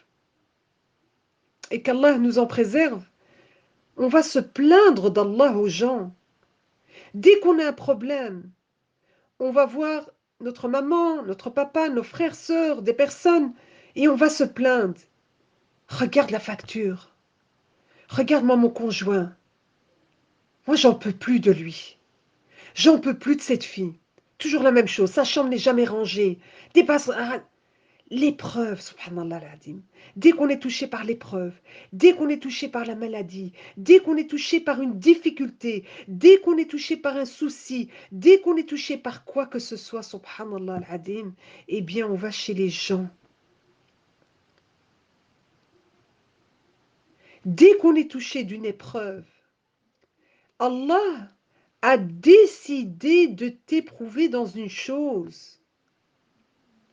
et qu'Allah nous en préserve, on va se plaindre d'Allah aux gens. Dès qu'on a un problème, on va voir notre maman, notre papa, nos frères, sœurs, des personnes, et on va se plaindre. Regarde la facture. Regarde-moi mon conjoint. Moi, j'en peux plus de lui. J'en peux plus de cette fille. Toujours la même chose. Sa chambre n'est jamais rangée. Dépasse. L'épreuve, subhanallah al-adim. Dès qu'on est touché par l'épreuve, dès qu'on est touché par la maladie, dès qu'on est touché par une difficulté, dès qu'on est touché par un souci, dès qu'on est touché par quoi que ce soit, subhanallah al-adim, eh bien, on va chez les gens. Dès qu'on est touché d'une épreuve, Allah a décidé de t'éprouver dans une chose.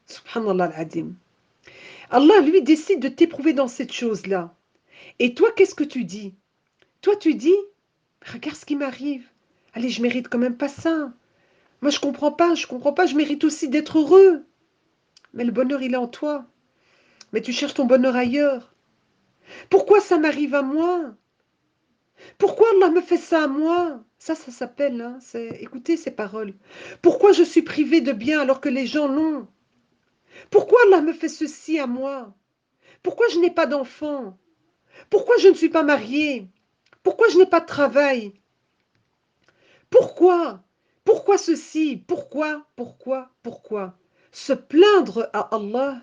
Subhanallah al-adim. Allah, lui, décide de t'éprouver dans cette chose-là. Et toi, qu'est-ce que tu dis? Toi, tu dis, regarde ce qui m'arrive. Allez, je mérite quand même pas ça. Moi, je comprends pas, je mérite aussi d'être heureux. Mais le bonheur, il est en toi. Mais tu cherches ton bonheur ailleurs. Pourquoi ça m'arrive à moi? Pourquoi Allah me fait ça à moi? Ça s'appelle, hein, écoutez ces paroles. Pourquoi je suis privée de bien alors que les gens l'ont? Pourquoi Allah me fait ceci à moi? Pourquoi je n'ai pas d'enfant? Pourquoi je ne suis pas mariée? Pourquoi je n'ai pas de travail? Pourquoi? Pourquoi ceci? Pourquoi? Se plaindre à Allah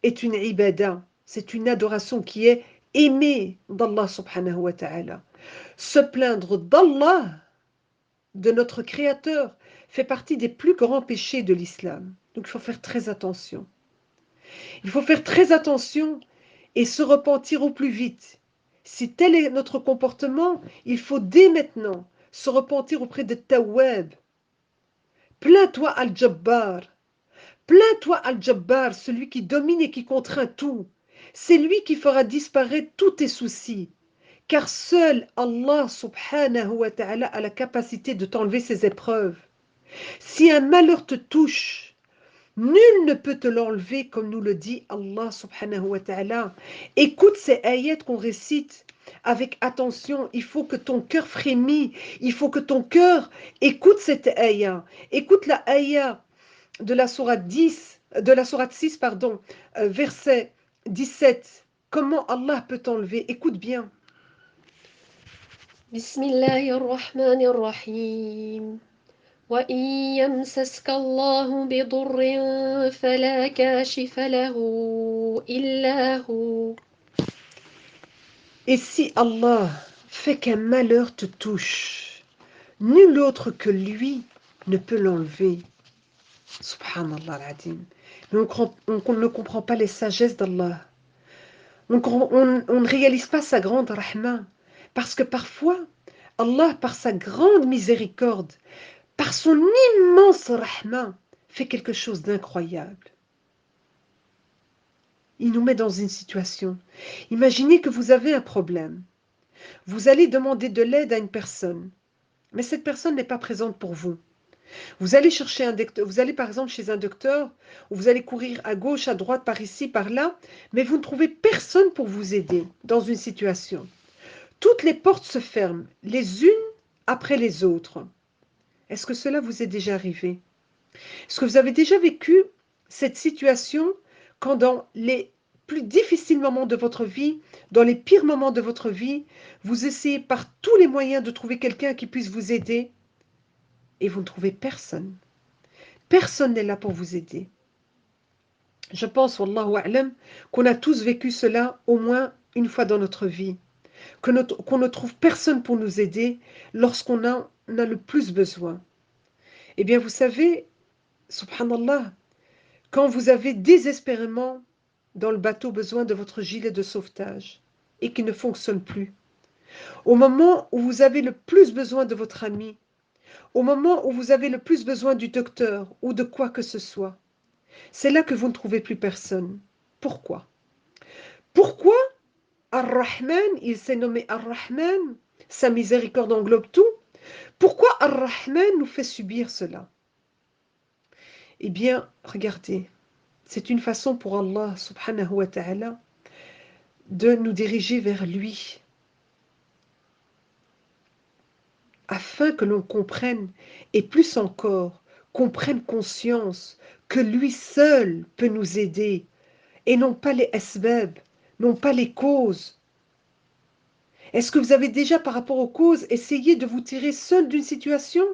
est une ibadah, c'est une adoration qui est aimée d'Allah subhanahu wa ta'ala. Se plaindre d'Allah de notre Créateur fait partie des plus grands péchés de l'islam. Donc il faut faire très attention. Il faut faire très attention et se repentir au plus vite. Si tel est notre comportement, il faut dès maintenant se repentir auprès de Tawwab. Plains-toi Al-Jabbar. Plains-toi Al-Jabbar, celui qui domine et qui contraint tout. C'est lui qui fera disparaître tous tes soucis. Car seul Allah subhanahu wa ta'ala a la capacité de t'enlever ces épreuves. Si un malheur te touche, nul ne peut te l'enlever comme nous le dit Allah subhanahu wa ta'ala. Écoute ces ayats qu'on récite avec attention. Il faut que ton cœur frémisse. Il faut que ton cœur écoute cette ayat. Écoute la ayat de la sourate 10, de la sourate 6, pardon, verset 17. Comment Allah peut t'enlever? Écoute bien. بسم الله الرحمن الرحيم وإن يمسسك الله بضر فلا كاشف له إلا هو Et si Allah fait qu'un malheur te touche, nul autre que lui ne peut l'enlever. Subhanallah al-Adim. Mais on ne comprend pas les sagesses d'Allah. On ne réalise pas sa grande rahma. Parce que parfois, Allah, par sa grande miséricorde, par son immense rahma, fait quelque chose d'incroyable. Il nous met dans une situation. Imaginez que vous avez un problème. Vous allez demander de l'aide à une personne, mais cette personne n'est pas présente pour vous. Vous allez chercher un docteur, vous allez par exemple chez un docteur, ou vous allez courir à gauche, à droite, par ici, par là, mais vous ne trouvez personne pour vous aider dans une situation. Toutes les portes se ferment, les unes après les autres. Est-ce que cela vous est déjà arrivé? Est-ce que vous avez déjà vécu cette situation quand dans les plus difficiles moments de votre vie, dans les pires moments de votre vie, vous essayez par tous les moyens de trouver quelqu'un qui puisse vous aider et vous ne trouvez personne. Personne n'est là pour vous aider. Je pense, wallahu a'lam, qu'on a tous vécu cela au moins une fois dans notre vie. Qu'on ne trouve personne pour nous aider lorsqu'on a le plus besoin. Eh bien, vous savez, subhanallah, quand vous avez désespérément dans le bateau besoin de votre gilet de sauvetage et qui ne fonctionne plus, au moment où vous avez le plus besoin de votre ami, au moment où vous avez le plus besoin du docteur ou de quoi que ce soit, c'est là que vous ne trouvez plus personne. Pourquoi? Pourquoi Ar-Rahman, il s'est nommé Ar-Rahman, sa miséricorde englobe tout. Pourquoi Ar-Rahman nous fait subir cela? Eh bien, regardez, c'est une façon pour Allah subhanahu wa ta'ala de nous diriger vers lui, afin que l'on comprenne, et plus encore, qu'on prenne conscience que lui seul peut nous aider, et non pas les asbab, non pas les causes. Est-ce que vous avez déjà, par rapport aux causes, essayé de vous tirer seul d'une situation?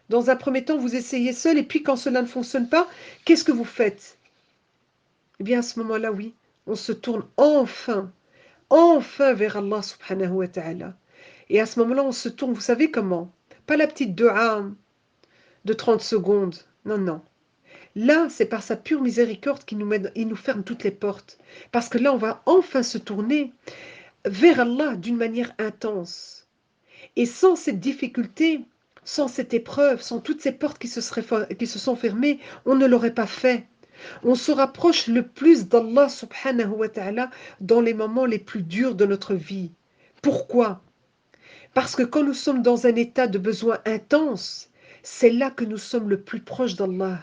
Dans un premier temps, vous essayez seul, et puis quand cela ne fonctionne pas, qu'est-ce que vous faites? Eh bien, à ce moment-là, oui, on se tourne enfin vers Allah subhanahu wa ta'ala. Et à ce moment-là, on se tourne, vous savez comment? Pas la petite dua de 30 secondes. Non, non. Là, c'est par sa pure miséricorde il nous ferme toutes les portes. Parce que là, on va enfin se tourner vers Allah d'une manière intense. Et sans cette difficulté, sans cette épreuve, sans toutes ces portes qui qui se sont fermées, on ne l'aurait pas fait. On se rapproche le plus d'Allah subhanahu wa ta'ala dans les moments les plus durs de notre vie. Pourquoi? Parce que quand nous sommes dans un état de besoin intense, c'est là que nous sommes le plus proche d'Allah.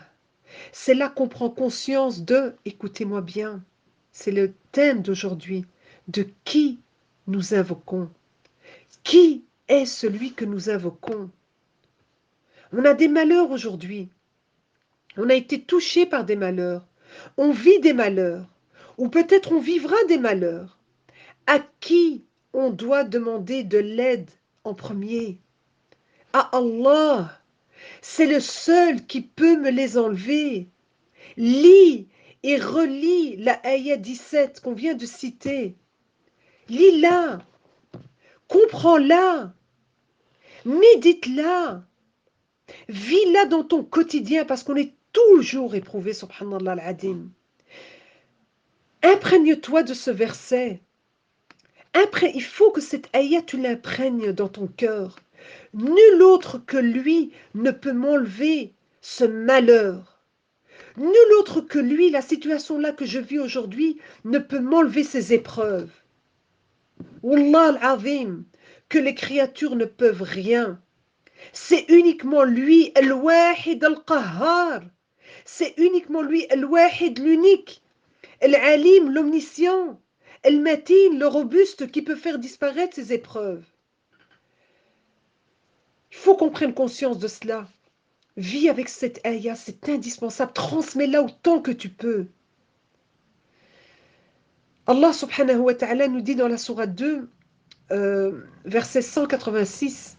C'est là qu'on prend conscience de, écoutez-moi bien, c'est le thème d'aujourd'hui, de qui nous invoquons. Qui est celui que nous invoquons? On a des malheurs aujourd'hui. On a été touché par des malheurs. On vit des malheurs. Ou peut-être on vivra des malheurs. À qui on doit demander de l'aide en premier? À Allah. C'est le seul qui peut me les enlever. Lis et relis la ayah 17 qu'on vient de citer. Lis-la. Comprends-la. Médite-la. Vis-la dans ton quotidien parce qu'on est toujours éprouvé, subhanallah al-adim. Imprègne-toi de ce verset. Il faut que cette ayah, tu l'imprègnes dans ton cœur. Nul autre que lui ne peut m'enlever ce malheur. Nul autre que lui, la situation là que je vis aujourd'hui, ne peut m'enlever ces épreuves. Wallah al-azim, que les créatures ne peuvent rien. C'est uniquement lui, al-wahid al-qahhar. C'est uniquement lui, al-wahid, l'unique, al-alim, l'omniscient, al-matin, le robuste, qui peut faire disparaître ces épreuves. Il faut qu'on prenne conscience de cela. Vis avec cette ayah, c'est indispensable. Transmets-la autant que tu peux. Allah subhanahu wa ta'ala nous dit dans la sourate 2, verset 186.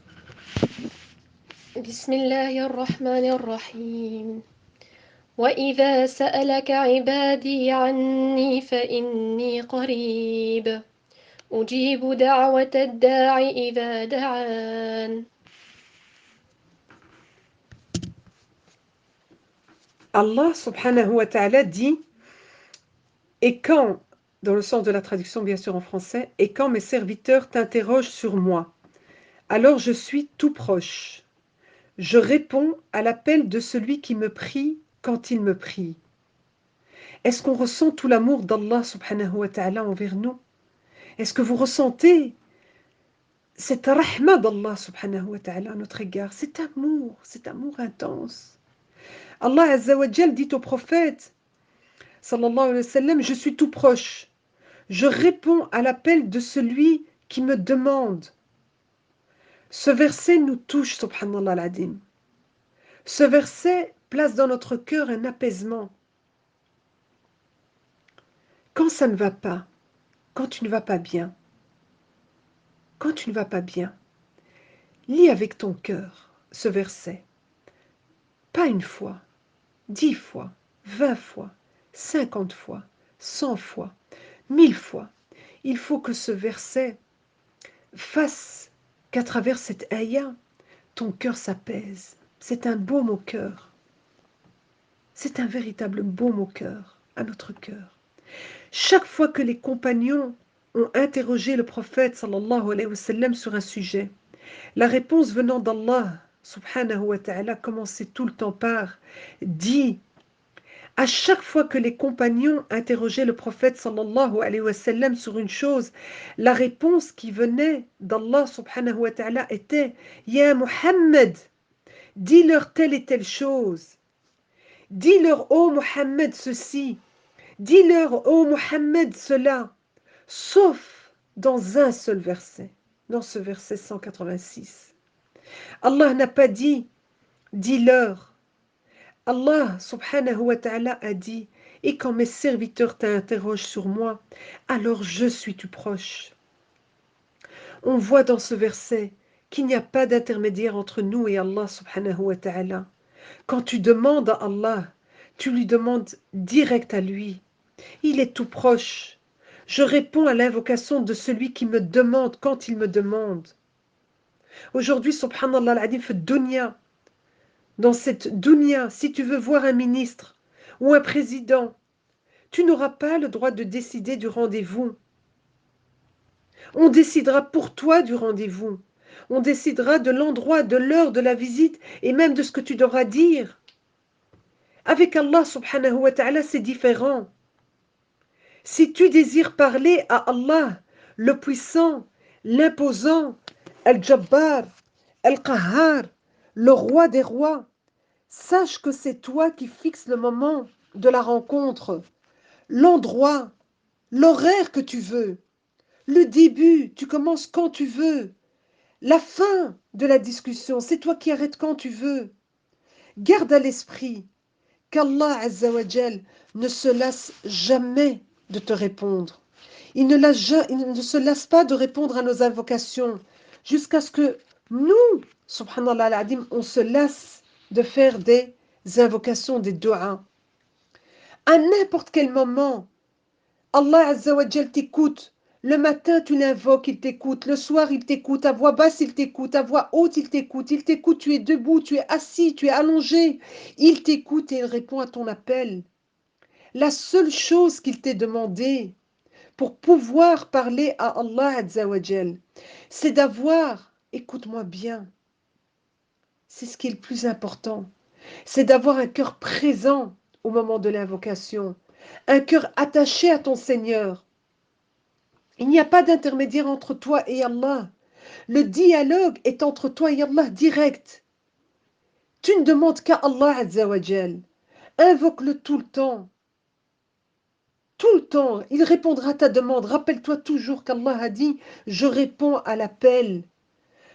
Bismillahir Rahmanir Rahim. وإذا سألك عبادي عني فإني قريب أجيب دعوة الداع إذا دعان. Allah subhanahu wa ta'ala dit, et quand, dans le sens de la traduction bien sûr en français, et quand mes serviteurs t'interrogent sur moi, alors je suis tout proche. Je réponds à l'appel de celui qui me prie quand il me prie. Est-ce qu'on ressent tout l'amour d'Allah subhanahu wa ta'ala envers nous? Est-ce que vous ressentez cette rahma d'Allah subhanahu wa ta'ala à notre égard? Cet amour intense. Allah azza wa jal dit au prophète, sallallahu alayhi wa sallam, je suis tout proche. Je réponds à l'appel de celui qui me demande. Ce verset nous touche, subhanallah al-adim. Ce verset place dans notre cœur un apaisement. Quand ça ne va pas, quand tu ne vas pas bien, lis avec ton cœur ce verset. Pas une fois, 10 fois, 20 fois, 50 fois, 100 fois, 1000 fois. Il faut que ce verset fasse qu'à travers cette ayah, ton cœur s'apaise. C'est un baume au cœur. C'est un véritable baume au cœur, à notre cœur. Chaque fois que les compagnons ont interrogé le prophète sallallahu alayhi wa sallam sur un sujet, la réponse venant d'Allah subhanahu wa ta'ala commençait tout le temps par dit. À chaque fois que les compagnons interrogeaient le prophète sallallahu alayhi wa sallam sur une chose, la réponse qui venait d'Allah subhanahu wa ta'ala était Ya Muhammad, dis-leur telle et telle chose. Dis-leur, ô Muhammad, ceci. Dis-leur, ô Muhammad, cela. Sauf dans un seul verset, dans ce verset 186. Allah n'a pas dit, dis-leur. Allah subhanahu wa ta'ala a dit, et quand mes serviteurs t'interrogent sur moi, alors je suis tout proche. On voit dans ce verset qu'il n'y a pas d'intermédiaire entre nous et Allah subhanahu wa ta'ala. Quand tu demandes à Allah, tu lui demandes direct à lui. Il est tout proche. Je réponds à l'invocation de celui qui me demande quand il me demande. Aujourd'hui, subhanallah al-adim, fait dunya. Dans cette dunya, si tu veux voir un ministre ou un président, tu n'auras pas le droit de décider du rendez-vous. On décidera pour toi du rendez-vous. On décidera de l'endroit, de l'heure de la visite et même de ce que tu devras dire. Avec Allah subhanahu wa ta'ala, c'est différent. Si tu désires parler à Allah, le puissant, l'imposant, Al-Jabbar, Al-Qahhar, le roi des rois, sache que c'est toi qui fixes le moment de la rencontre, l'endroit, l'horaire que tu veux, le début, tu commences quand tu veux, la fin de la discussion, c'est toi qui arrêtes quand tu veux. Garde à l'esprit qu'Allah Azza wa Jal ne se lasse jamais de te répondre. Il ne se lasse pas de répondre à nos invocations jusqu'à ce que nous, subhanallah al-adim, on se lasse de faire des invocations, des du'as. À n'importe quel moment, Allah Azza wa Jal t'écoute Le matin, tu l'invoques, il t'écoute. Le soir, il t'écoute. À voix basse, il t'écoute. À voix haute, il t'écoute. Il t'écoute, tu es debout, tu es assis, tu es allongé. Il t'écoute et il répond à ton appel. La seule chose qu'il t'ait demandé pour pouvoir parler à Allah Azza wa Jal, c'est d'avoir, écoute-moi bien, c'est ce qui est le plus important, c'est d'avoir un cœur présent au moment de l'invocation, un cœur attaché à ton Seigneur. Il n'y a pas d'intermédiaire entre toi et Allah. Le dialogue est entre toi et Allah direct. Tu ne demandes qu'à Allah Azza wa Jal. Invoque-le tout le temps. Tout le temps, il répondra à ta demande. Rappelle-toi toujours qu'Allah a dit, je réponds à l'appel.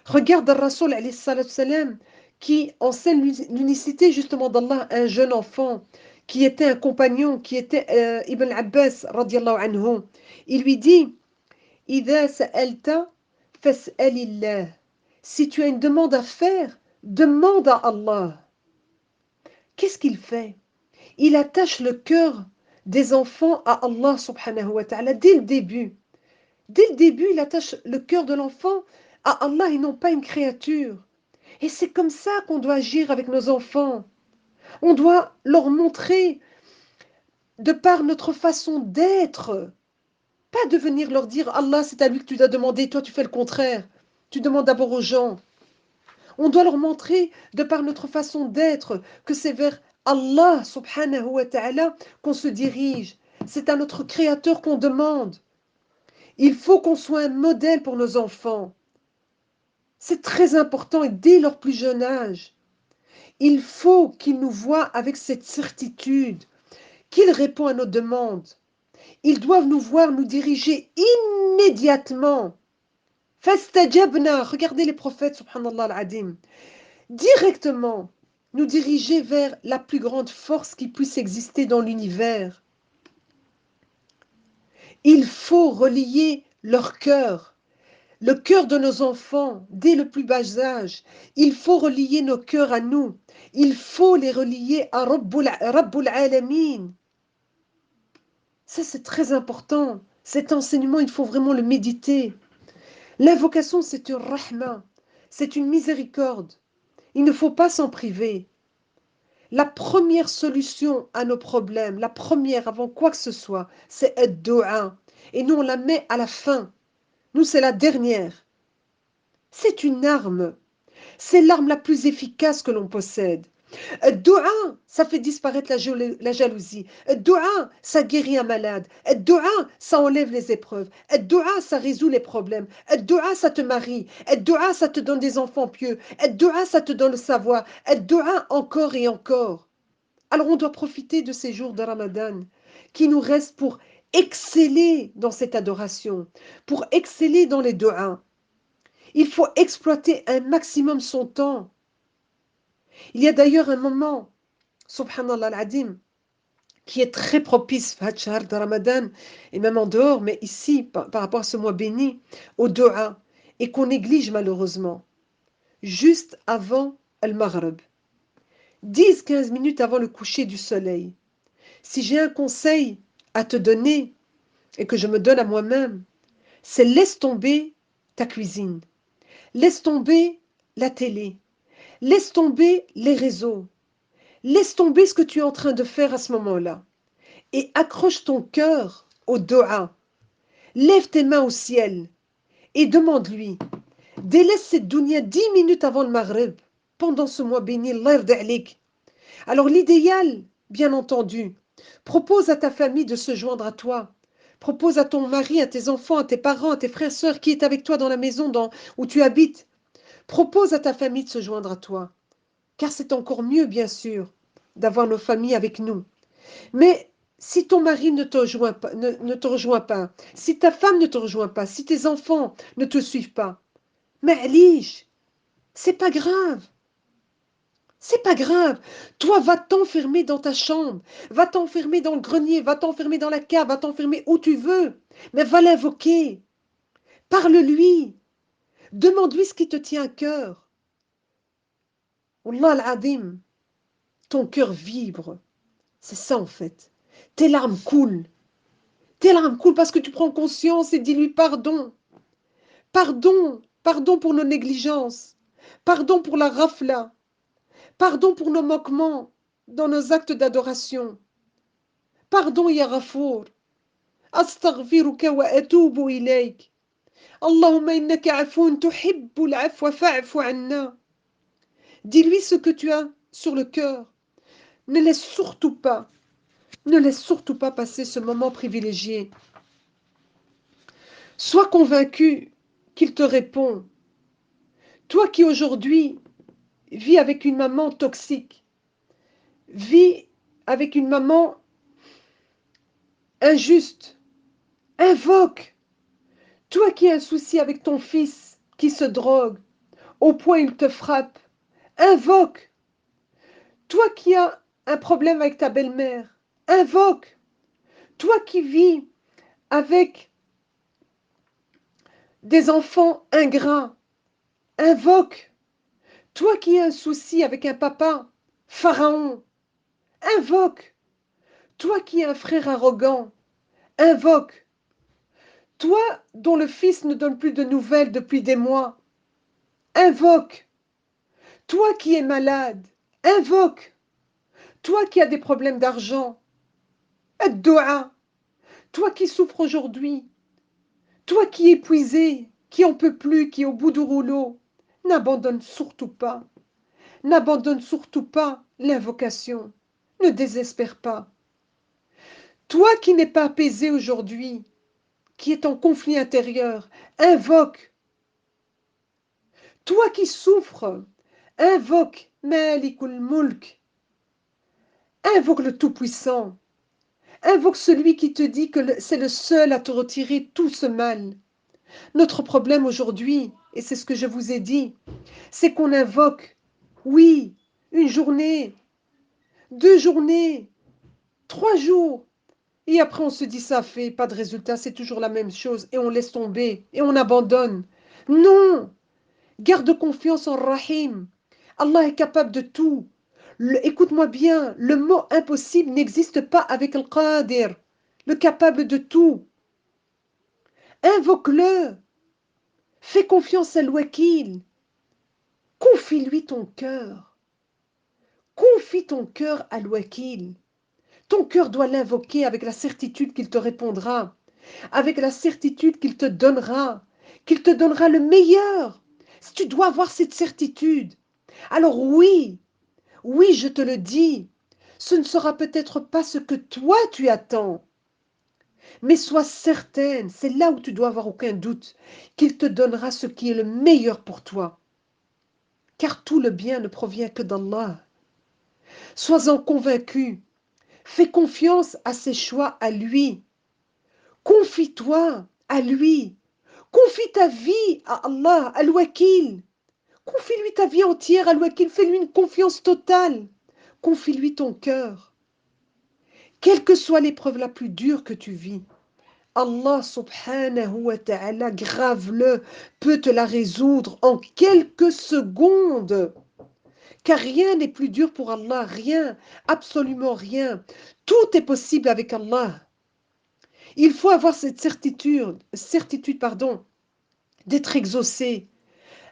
Regarde le Rasoul alayhi salatu salam, qui enseigne l'unicité justement d'Allah, un jeune enfant qui était un compagnon, qui était Ibn Abbas radiallahu anhu. Il lui dit, إذا سألت فاسأل الله. Si tu as une demande à faire, demande à Allah. Qu'est-ce qu'il fait? Il attache le cœur des enfants à Allah subhanahu wa ta'ala dès le début. Dès le début, il attache le cœur de l'enfant à Allah et non pas une créature. Et c'est comme ça qu'on doit agir avec nos enfants. On doit leur montrer, de par notre façon d'être, pas de venir leur dire Allah, c'est à lui que tu dois demander, toi tu fais le contraire. Tu demandes d'abord aux gens. On doit leur montrer, de par notre façon d'être, que c'est vers Allah subhanahu wa ta'ala qu'on se dirige. C'est à notre Créateur qu'on demande. Il faut qu'on soit un modèle pour nos enfants. C'est très important et dès leur plus jeune âge. Il faut qu'ils nous voient avec cette certitude qu'il répond à nos demandes. Ils doivent nous voir nous diriger immédiatement. Fastajabna, regardez les prophètes, subhanallah al-adim, directement nous diriger vers la plus grande force qui puisse exister dans l'univers. Il faut relier leur cœur, le cœur de nos enfants, dès le plus bas âge. Il faut relier nos cœurs à nous. Il faut les relier à Rabbul Alamin. Ça, c'est très important. Cet enseignement, il faut vraiment le méditer. L'invocation, c'est une rahma, c'est une miséricorde. Il ne faut pas s'en priver. La première solution à nos problèmes, la première avant quoi que ce soit, c'est ad-du'a. Et nous, on la met à la fin. Nous, c'est la dernière. C'est une arme. C'est l'arme la plus efficace que l'on possède. Dua, ça fait disparaître la jalousie. Dua, ça guérit un malade. Dua, ça enlève les épreuves. Dua, ça résout les problèmes. Dua, ça te marie. Dua, ça te donne des enfants pieux. Dua, ça te donne le savoir. Dua, encore et encore. Alors on doit profiter de ces jours de Ramadan qui nous restent pour exceller dans cette adoration, pour exceller dans les duas. Il faut exploiter un maximum son temps. Il y a d'ailleurs un moment, subhanallah al-adim, qui est très propice, Fajr de Ramadan, et même en dehors, mais ici, par rapport à ce mois béni, au dua, et qu'on néglige malheureusement, juste avant al-Maghrib, 10-15 minutes avant le coucher du soleil. Si j'ai un conseil à te donner, et que je me donne à moi-même, c'est laisse tomber ta cuisine, laisse tomber la télé, laisse tomber les réseaux, laisse tomber ce que tu es en train de faire à ce moment-là et accroche ton cœur au dua. Lève tes mains au ciel et demande-lui. Délaisse cette dunya 10 minutes avant le Maghreb, pendant ce mois béni, Allah yarda alik. Alors l'idéal, bien entendu, propose à ta famille de se joindre à toi. Propose à ton mari, à tes enfants, à tes parents, à tes frères, sœurs qui est avec toi dans la maison où tu habites. Propose à ta famille de se joindre à toi. Car c'est encore mieux, bien sûr, d'avoir nos familles avec nous. Mais si ton mari ne te rejoint pas, si ta femme ne te rejoint pas, si tes enfants ne te suivent pas, mais Alice, c'est pas grave. C'est pas grave. Toi, va t'enfermer dans ta chambre, va t'enfermer dans le grenier, va t'enfermer dans la cave, va t'enfermer où tu veux. Mais va l'invoquer. Parle-lui. Demande-lui ce qui te tient à cœur. Wallah al-Adim, ton cœur vibre. C'est ça en fait. Tes larmes coulent. tes larmes coulent parce que tu prends conscience et dis-lui pardon. Pardon, pardon pour nos négligences. Pardon pour la rafla. Pardon pour nos manquements dans nos actes d'adoration. Pardon, Ya Ghafour. أستغفرك وأتوب إليك اللهم إنك عفو تحب العفو فاعف عنا. Dis-lui ce que tu as sur le cœur. Ne laisse surtout pas passer ce moment privilégié. Sois convaincu qu'il te répond. Toi qui aujourd'hui vis avec une maman toxique, vis avec une maman injuste, invoque. Toi qui as un souci avec ton fils qui se drogue, au point il te frappe, invoque. Toi qui as un problème avec ta belle-mère, invoque. Toi qui vis avec des enfants ingrats, invoque. Toi qui as un souci avec un papa pharaon, invoque. Toi qui as un frère arrogant, invoque. Toi dont le fils ne donne plus de nouvelles depuis des mois, invoque. Toi qui es malade, invoque. Toi qui as des problèmes d'argent, ad-doua. Toi qui souffres aujourd'hui, toi qui es épuisé, qui en peut plus, qui est au bout du rouleau, n'abandonne surtout pas. N'abandonne surtout pas l'invocation. Ne désespère pas. Toi qui n'es pas apaisé aujourd'hui, qui est en conflit intérieur, invoque. Toi qui souffres, invoque Malikul Mulk. Invoque le Tout-Puissant. Invoque celui qui te dit que c'est le seul à te retirer tout ce mal. Notre problème aujourd'hui, et c'est ce que je vous ai dit, c'est qu'on invoque, oui, une journée, 2 journées, 3 jours, et après on se dit ça fait pas de résultat, c'est toujours la même chose, et on laisse tomber, et on abandonne. Non, garde confiance en Rahim. Allah est capable de tout. Écoute-moi bien, le mot impossible n'existe pas avec le Qadir, le capable de tout. Invoque-le. Fais confiance à l'Wakil. Confie-lui ton cœur. Confie ton cœur à l'Wakil. Ton cœur doit l'invoquer avec la certitude qu'il te répondra, avec la certitude qu'il te donnera le meilleur. Si tu dois avoir cette certitude, alors oui, oui, je te le dis, ce ne sera peut-être pas ce que toi tu attends, mais sois certaine, c'est là où tu dois avoir aucun doute, qu'il te donnera ce qui est le meilleur pour toi. Car tout le bien ne provient que d'Allah. Sois-en convaincu. Fais confiance à ses choix à lui. Confie-toi à lui. Confie ta vie à Allah, à l'Wakil. Confie-lui ta vie entière à l'Wakil. Fais-lui une confiance totale. Confie-lui ton cœur. Quelle que soit l'épreuve la plus dure que tu vis, Allah subhanahu wa ta'ala, grave-le, peut te la résoudre en quelques secondes. Car rien n'est plus dur pour Allah, rien, absolument rien. Tout est possible avec Allah. Il faut avoir cette certitude, d'être exaucé.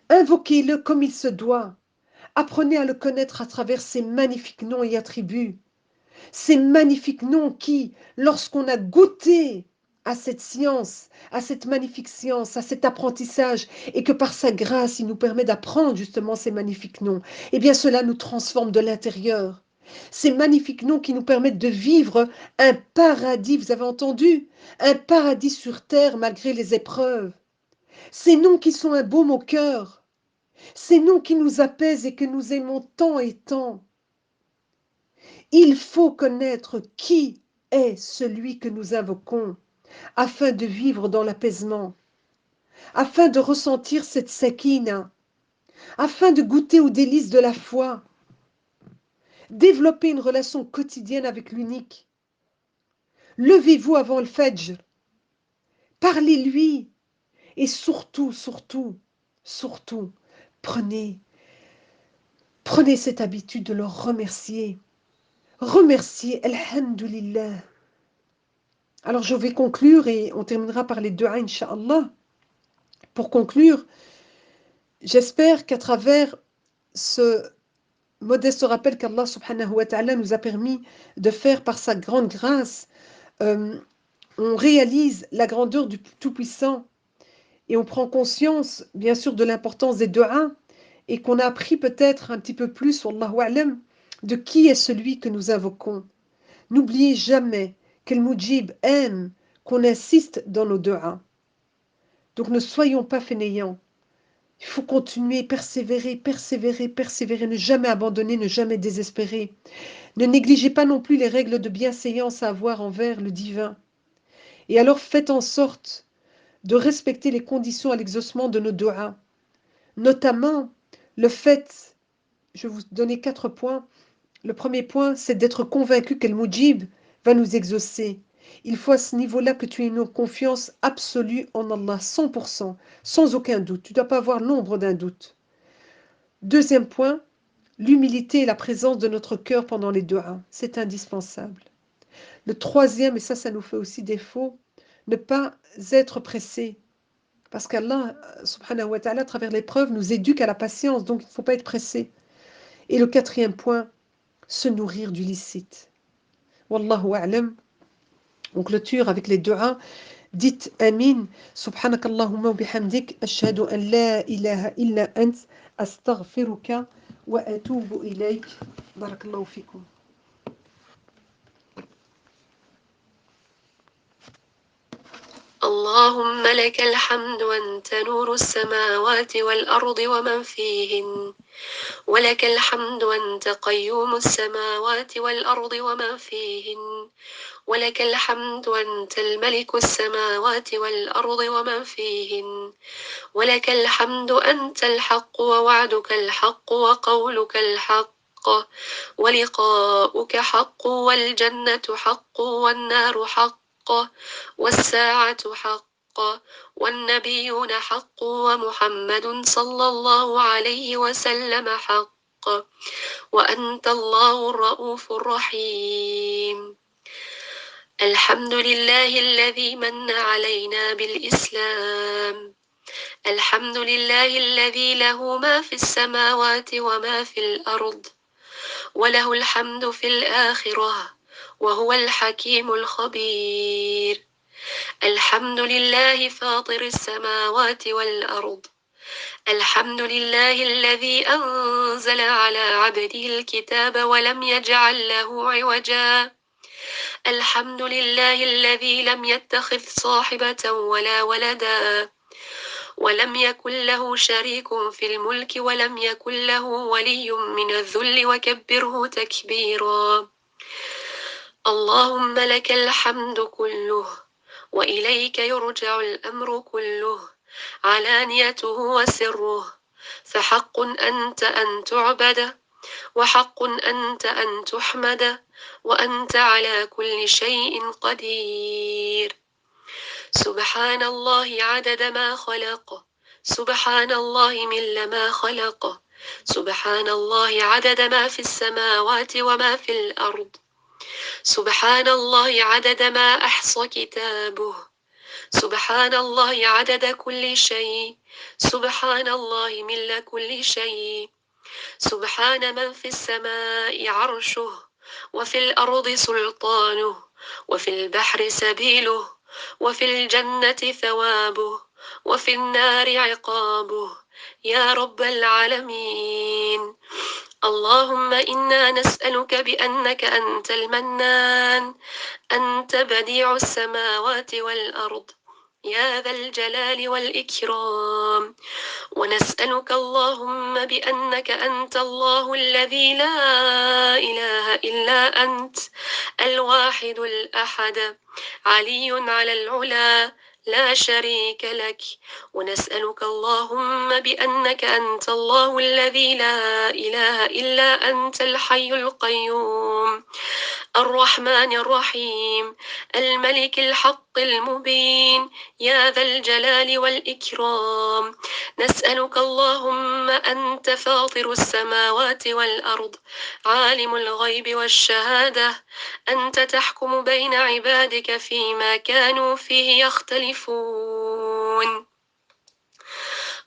Invoquez-le comme il se doit. Apprenez à le connaître à travers ses magnifiques noms et attributs. Ces magnifiques noms qui, lorsqu'on a goûté à cette science, à cette magnifique science, à cet apprentissage, et que par sa grâce, il nous permet d'apprendre justement ces magnifiques noms, eh bien cela nous transforme de l'intérieur. Ces magnifiques noms qui nous permettent de vivre un paradis, vous avez entendu? Un paradis sur terre malgré les épreuves. Ces noms qui sont un baume au cœur. Ces noms qui nous apaisent et que nous aimons tant et tant. Il faut connaître qui est celui que nous invoquons afin de vivre dans l'apaisement, afin de ressentir cette sakina, afin de goûter aux délices de la foi, développer une relation quotidienne avec l'unique. Levez-vous avant le Fajr, parlez-lui et surtout, prenez, prenez cette habitude de le remercier. Remerciez, Alhamdulillah. Alors je vais conclure et on terminera par les du'a, Inch'Allah. Pour conclure, j'espère qu'à travers ce modeste rappel qu'Allah subhanahu wa ta'ala nous a permis de faire par sa grande grâce, on réalise la grandeur du Tout-Puissant et on prend conscience, bien sûr, de l'importance des du'a et qu'on a appris peut-être un petit peu plus, wallahu a'lam, de qui est celui que nous invoquons. N'oubliez jamais que le Mujib aime qu'on insiste dans nos du'a. Donc ne soyons pas fainéants. Il faut continuer, persévérer, persévérer, persévérer, ne jamais abandonner, ne jamais désespérer. Ne négligez pas non plus les règles de bienséance à avoir envers le divin. Et alors faites en sorte de respecter les conditions à l'exaucement de nos du'a. Notamment le fait, je vais vous donner 4 points. Le premier point, c'est d'être convaincu que le Mujib va nous exaucer. Il faut à ce niveau-là que tu aies une confiance absolue en Allah, 100%, sans aucun doute. Tu ne dois pas avoir l'ombre d'un doute. Deuxième point, l'humilité et la présence de notre cœur pendant les du'a. C'est indispensable. Le troisième, et ça nous fait aussi défaut, ne pas être pressé. Parce qu'Allah, subhanahu wa ta'ala, à travers l'épreuve, nous éduque à la patience, donc il ne faut pas être pressé. Et le quatrième point, se nourrir du licite. Wallahu a'lam. On clôture avec les du'a. Dites Amin. Subhanakallahumma wa bihamdik. Ashhadu an la ilaha illa ant. Astaghfiruka wa atubu ilayk. Barakallahu fikum. اللهم لك الحمد وأنت نور السماوات والأرض ومن فيهن ولك الحمد وأنت قيوم السماوات والأرض ومن فيهن ولك الحمد وأنت الملك السماوات والأرض ومن فيهن ولك الحمد أنت الحق ووعدك الحق وقولك الحق ولقاؤك حق والجنة حق والنار حق والساعة حق والنبيون حق ومحمد صلى الله عليه وسلم حق وأنت الله الرؤوف الرحيم الحمد لله الذي من علينا بالإسلام الحمد لله الذي له ما في السماوات وما في الأرض وله الحمد في الآخرة وهو الحكيم الخبير الحمد لله فاطر السماوات والأرض الحمد لله الذي أنزل على عبده الكتاب ولم يجعل له عوجا الحمد لله الذي لم يتخذ صاحبة ولا ولدا ولم يكن له شريك في الملك ولم يكن له ولي من الذل وكبره تكبيرا اللهم لك الحمد كله وإليك يرجع الأمر كله علانيته وسره فحق أنت أن تعبد وحق أنت أن تحمد وأنت على كل شيء قدير سبحان الله عدد ما خلق سبحان الله مل ما خلق سبحان الله عدد ما في السماوات وما في الأرض سبحان الله عدد ما أحصى كتابه سبحان الله عدد كل شيء سبحان الله مل كل شيء سبحان من في السماء عرشه وفي الأرض سلطانه وفي البحر سبيله وفي الجنة ثوابه وفي النار عقابه يا رب العالمين اللهم إنا نسألك بأنك أنت المنان أنت بديع السماوات والأرض يا ذا الجلال والإكرام ونسألك اللهم بأنك أنت الله الذي لا إله إلا أنت الواحد الأحد علي على العلا لا شريك لك ونسألك اللهم بأنك أنت الله الذي لا إله إلا أنت الحي القيوم الرحمن الرحيم الملك الحق المبين يا ذا الجلال والإكرام نسألك اللهم أنت فاطر السماوات والأرض عالم الغيب والشهادة أنت تحكم بين عبادك فيما كانوا فيه يختلفون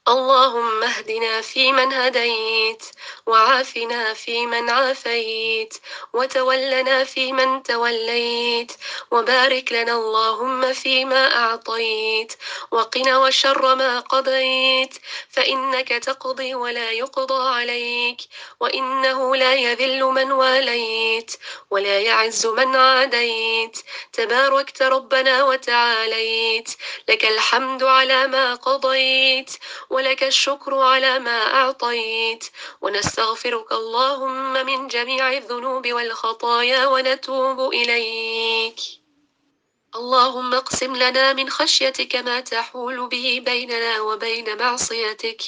اللهم اهدنا فيمن هديت وعافنا فيمن عافيت وتولنا فيمن توليت وبارك لنا اللهم فيما أعطيت وقنا وشر ما قضيت فإنك تقضي ولا يقضى عليك وإنه لا يذل من واليت ولا يعز من عاديت تباركت ربنا وتعاليت لك الحمد على ما قضيت ولك الشكر على ما أعطيت ونستغفرك اللهم من جميع الذنوب والخطايا ونتوب إليك اللهم اقسم لنا من خشيتك ما تحول به بيننا وبين معصيتك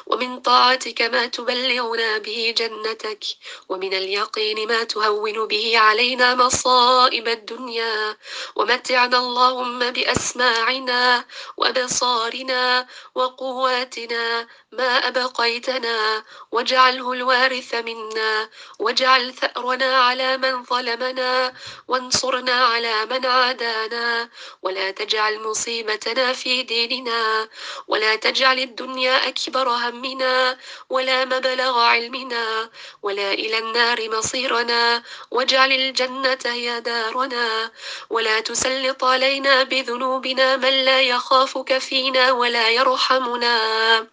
ومن طاعتك ما تبلغنا به جنتك ومن اليقين ما تهون به علينا مصائب الدنيا ومتعنا اللهم بأسماعنا وبصارنا وقواتنا ما أبقيتنا واجعله الوارث منا واجعل ثأرنا على من ظلمنا وانصرنا على من عادانا ولا تجعل مصيبتنا في ديننا ولا تجعل الدنيا أكبر همنا ولا مبلغ علمنا ولا إلى النار مصيرنا واجعل الجنة هي دارنا ولا تسلط علينا بذنوبنا من لا يخافك فينا ولا يرحمنا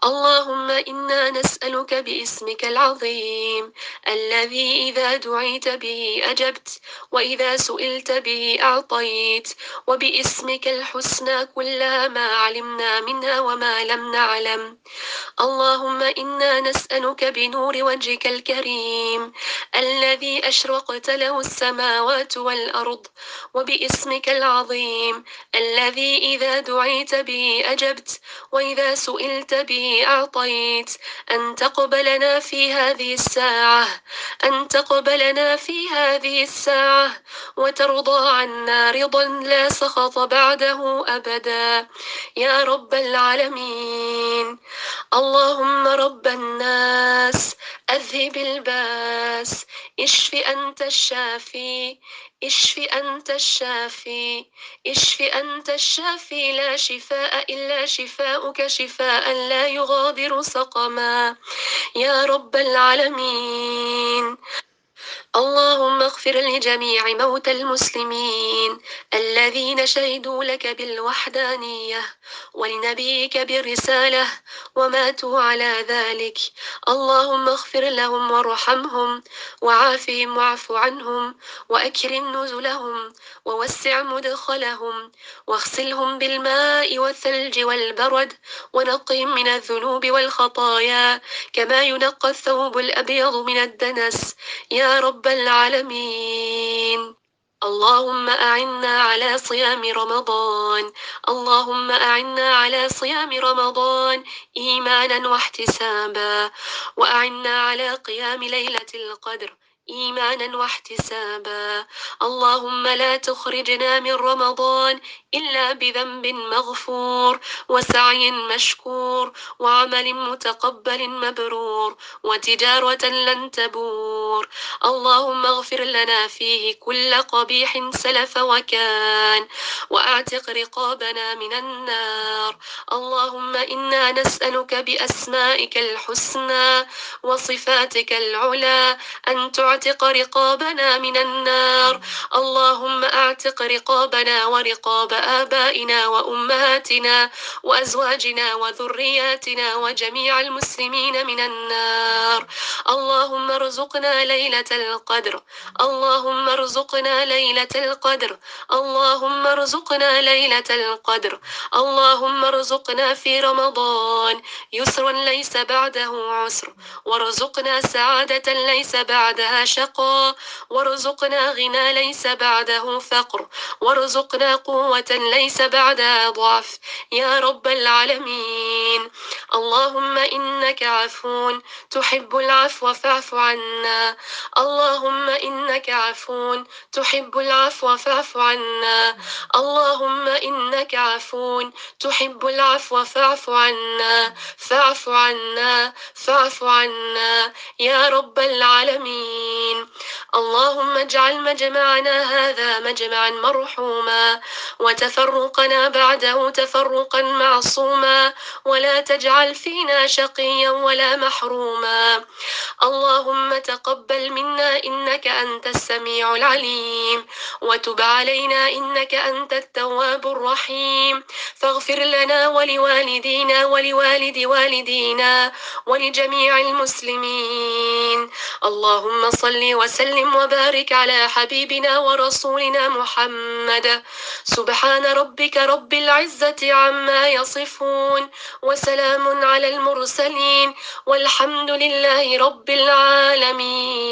اللهم إنا نسألك باسمك العظيم الذي إذا دعيت به أجبت وإذا سئلت به أعطيت وباسمك الحسنى كلها ما علمنا منها وما لم نعلم اللهم إنا نسألك بنور وجهك الكريم الذي أشرقت له السماوات والأرض وباسمك العظيم الذي إذا دعيت به أجبت وإذا سئلت به أعطيت أن تقبلنا في هذه الساعة أن تقبلنا في هذه الساعة وترضى عنا رضا لا سخط بعده أبدا يا رب العالمين اللهم رب الناس أذهب الباس اشف أنت الشافي اشف أنت الشافي اشف أنت الشافي لا شفاء إلا شفاؤك شفاء لا يغادر سقما يا رب العالمين اللهم اغفر لجميع موتى المسلمين الذين شهدوا لك بالوحدانية ولنبيك بالرسالة وماتوا على ذلك اللهم اغفر لهم وارحمهم وعافهم واعف عنهم وأكرم نزلهم ووسع مدخلهم واغسلهم بالماء والثلج والبرد ونقهم من الذنوب والخطايا كما ينقى الثوب الأبيض من الدنس يا رب العالمين اللهم أعنا على صيام رمضان اللهم أعنا على صيام رمضان إيمانا واحتسابا وأعنا على قيام ليلة القدر إيمانا واحتسابا اللهم لا تخرجنا من رمضان إلا بذنب مغفور وسعي مشكور وعمل متقبل مبرور وتجارة لن تبور اللهم اغفر لنا فيه كل قبيح سلف وكان وأعتق رقابنا من النار اللهم إنا نسألك بأسمائك الحسنى وصفاتك العلى أن تعتق رقابنا من النار اللهم أعتق رقابنا ورقاب آبائنا وأمهاتنا وأزواجنا وذرياتنا وجميع المسلمين من النار اللهم ارزقنا ليلة القدر اللهم ارزقنا ليلة القدر اللهم ارزقنا ليلة القدر اللهم ارزقنا في رمضان يسرا ليس بعده عسر وارزقنا سعادة ليس بعدها شقاء وارزقنا غنى ليس بعده فقر وارزقنا قوة ليس بعدها ضعف يا رب العالمين اللهم إنك عفو تحب العفو فاعف عنا. اللهم إنك عفو تحب العفو فاعف عنا. اللهم إنك عفو تحب العفو فاعف عنا. فاعف عنا فاعف عنا يا رب العالمين. اللهم اجعل مجمعنا هذا مجمعا مرحوما، وتفرقنا بعده تفرقا معصوما، ولا تجعل فينا شقيا ولا محروما. اللهم تقبل منا إنك أنت السميع العليم، وتب علينا إنك أنت التواب الرحيم. فاغفر لنا ولوالدينا ولوالد والدينا ولجميع المسلمين. اللهم صل وسلم وبارك على حبيبنا ورسولنا محمد. سبحان ربك رب العزة عما يصفون، وسلام على المرسلين، والحمد لله رب العالمين.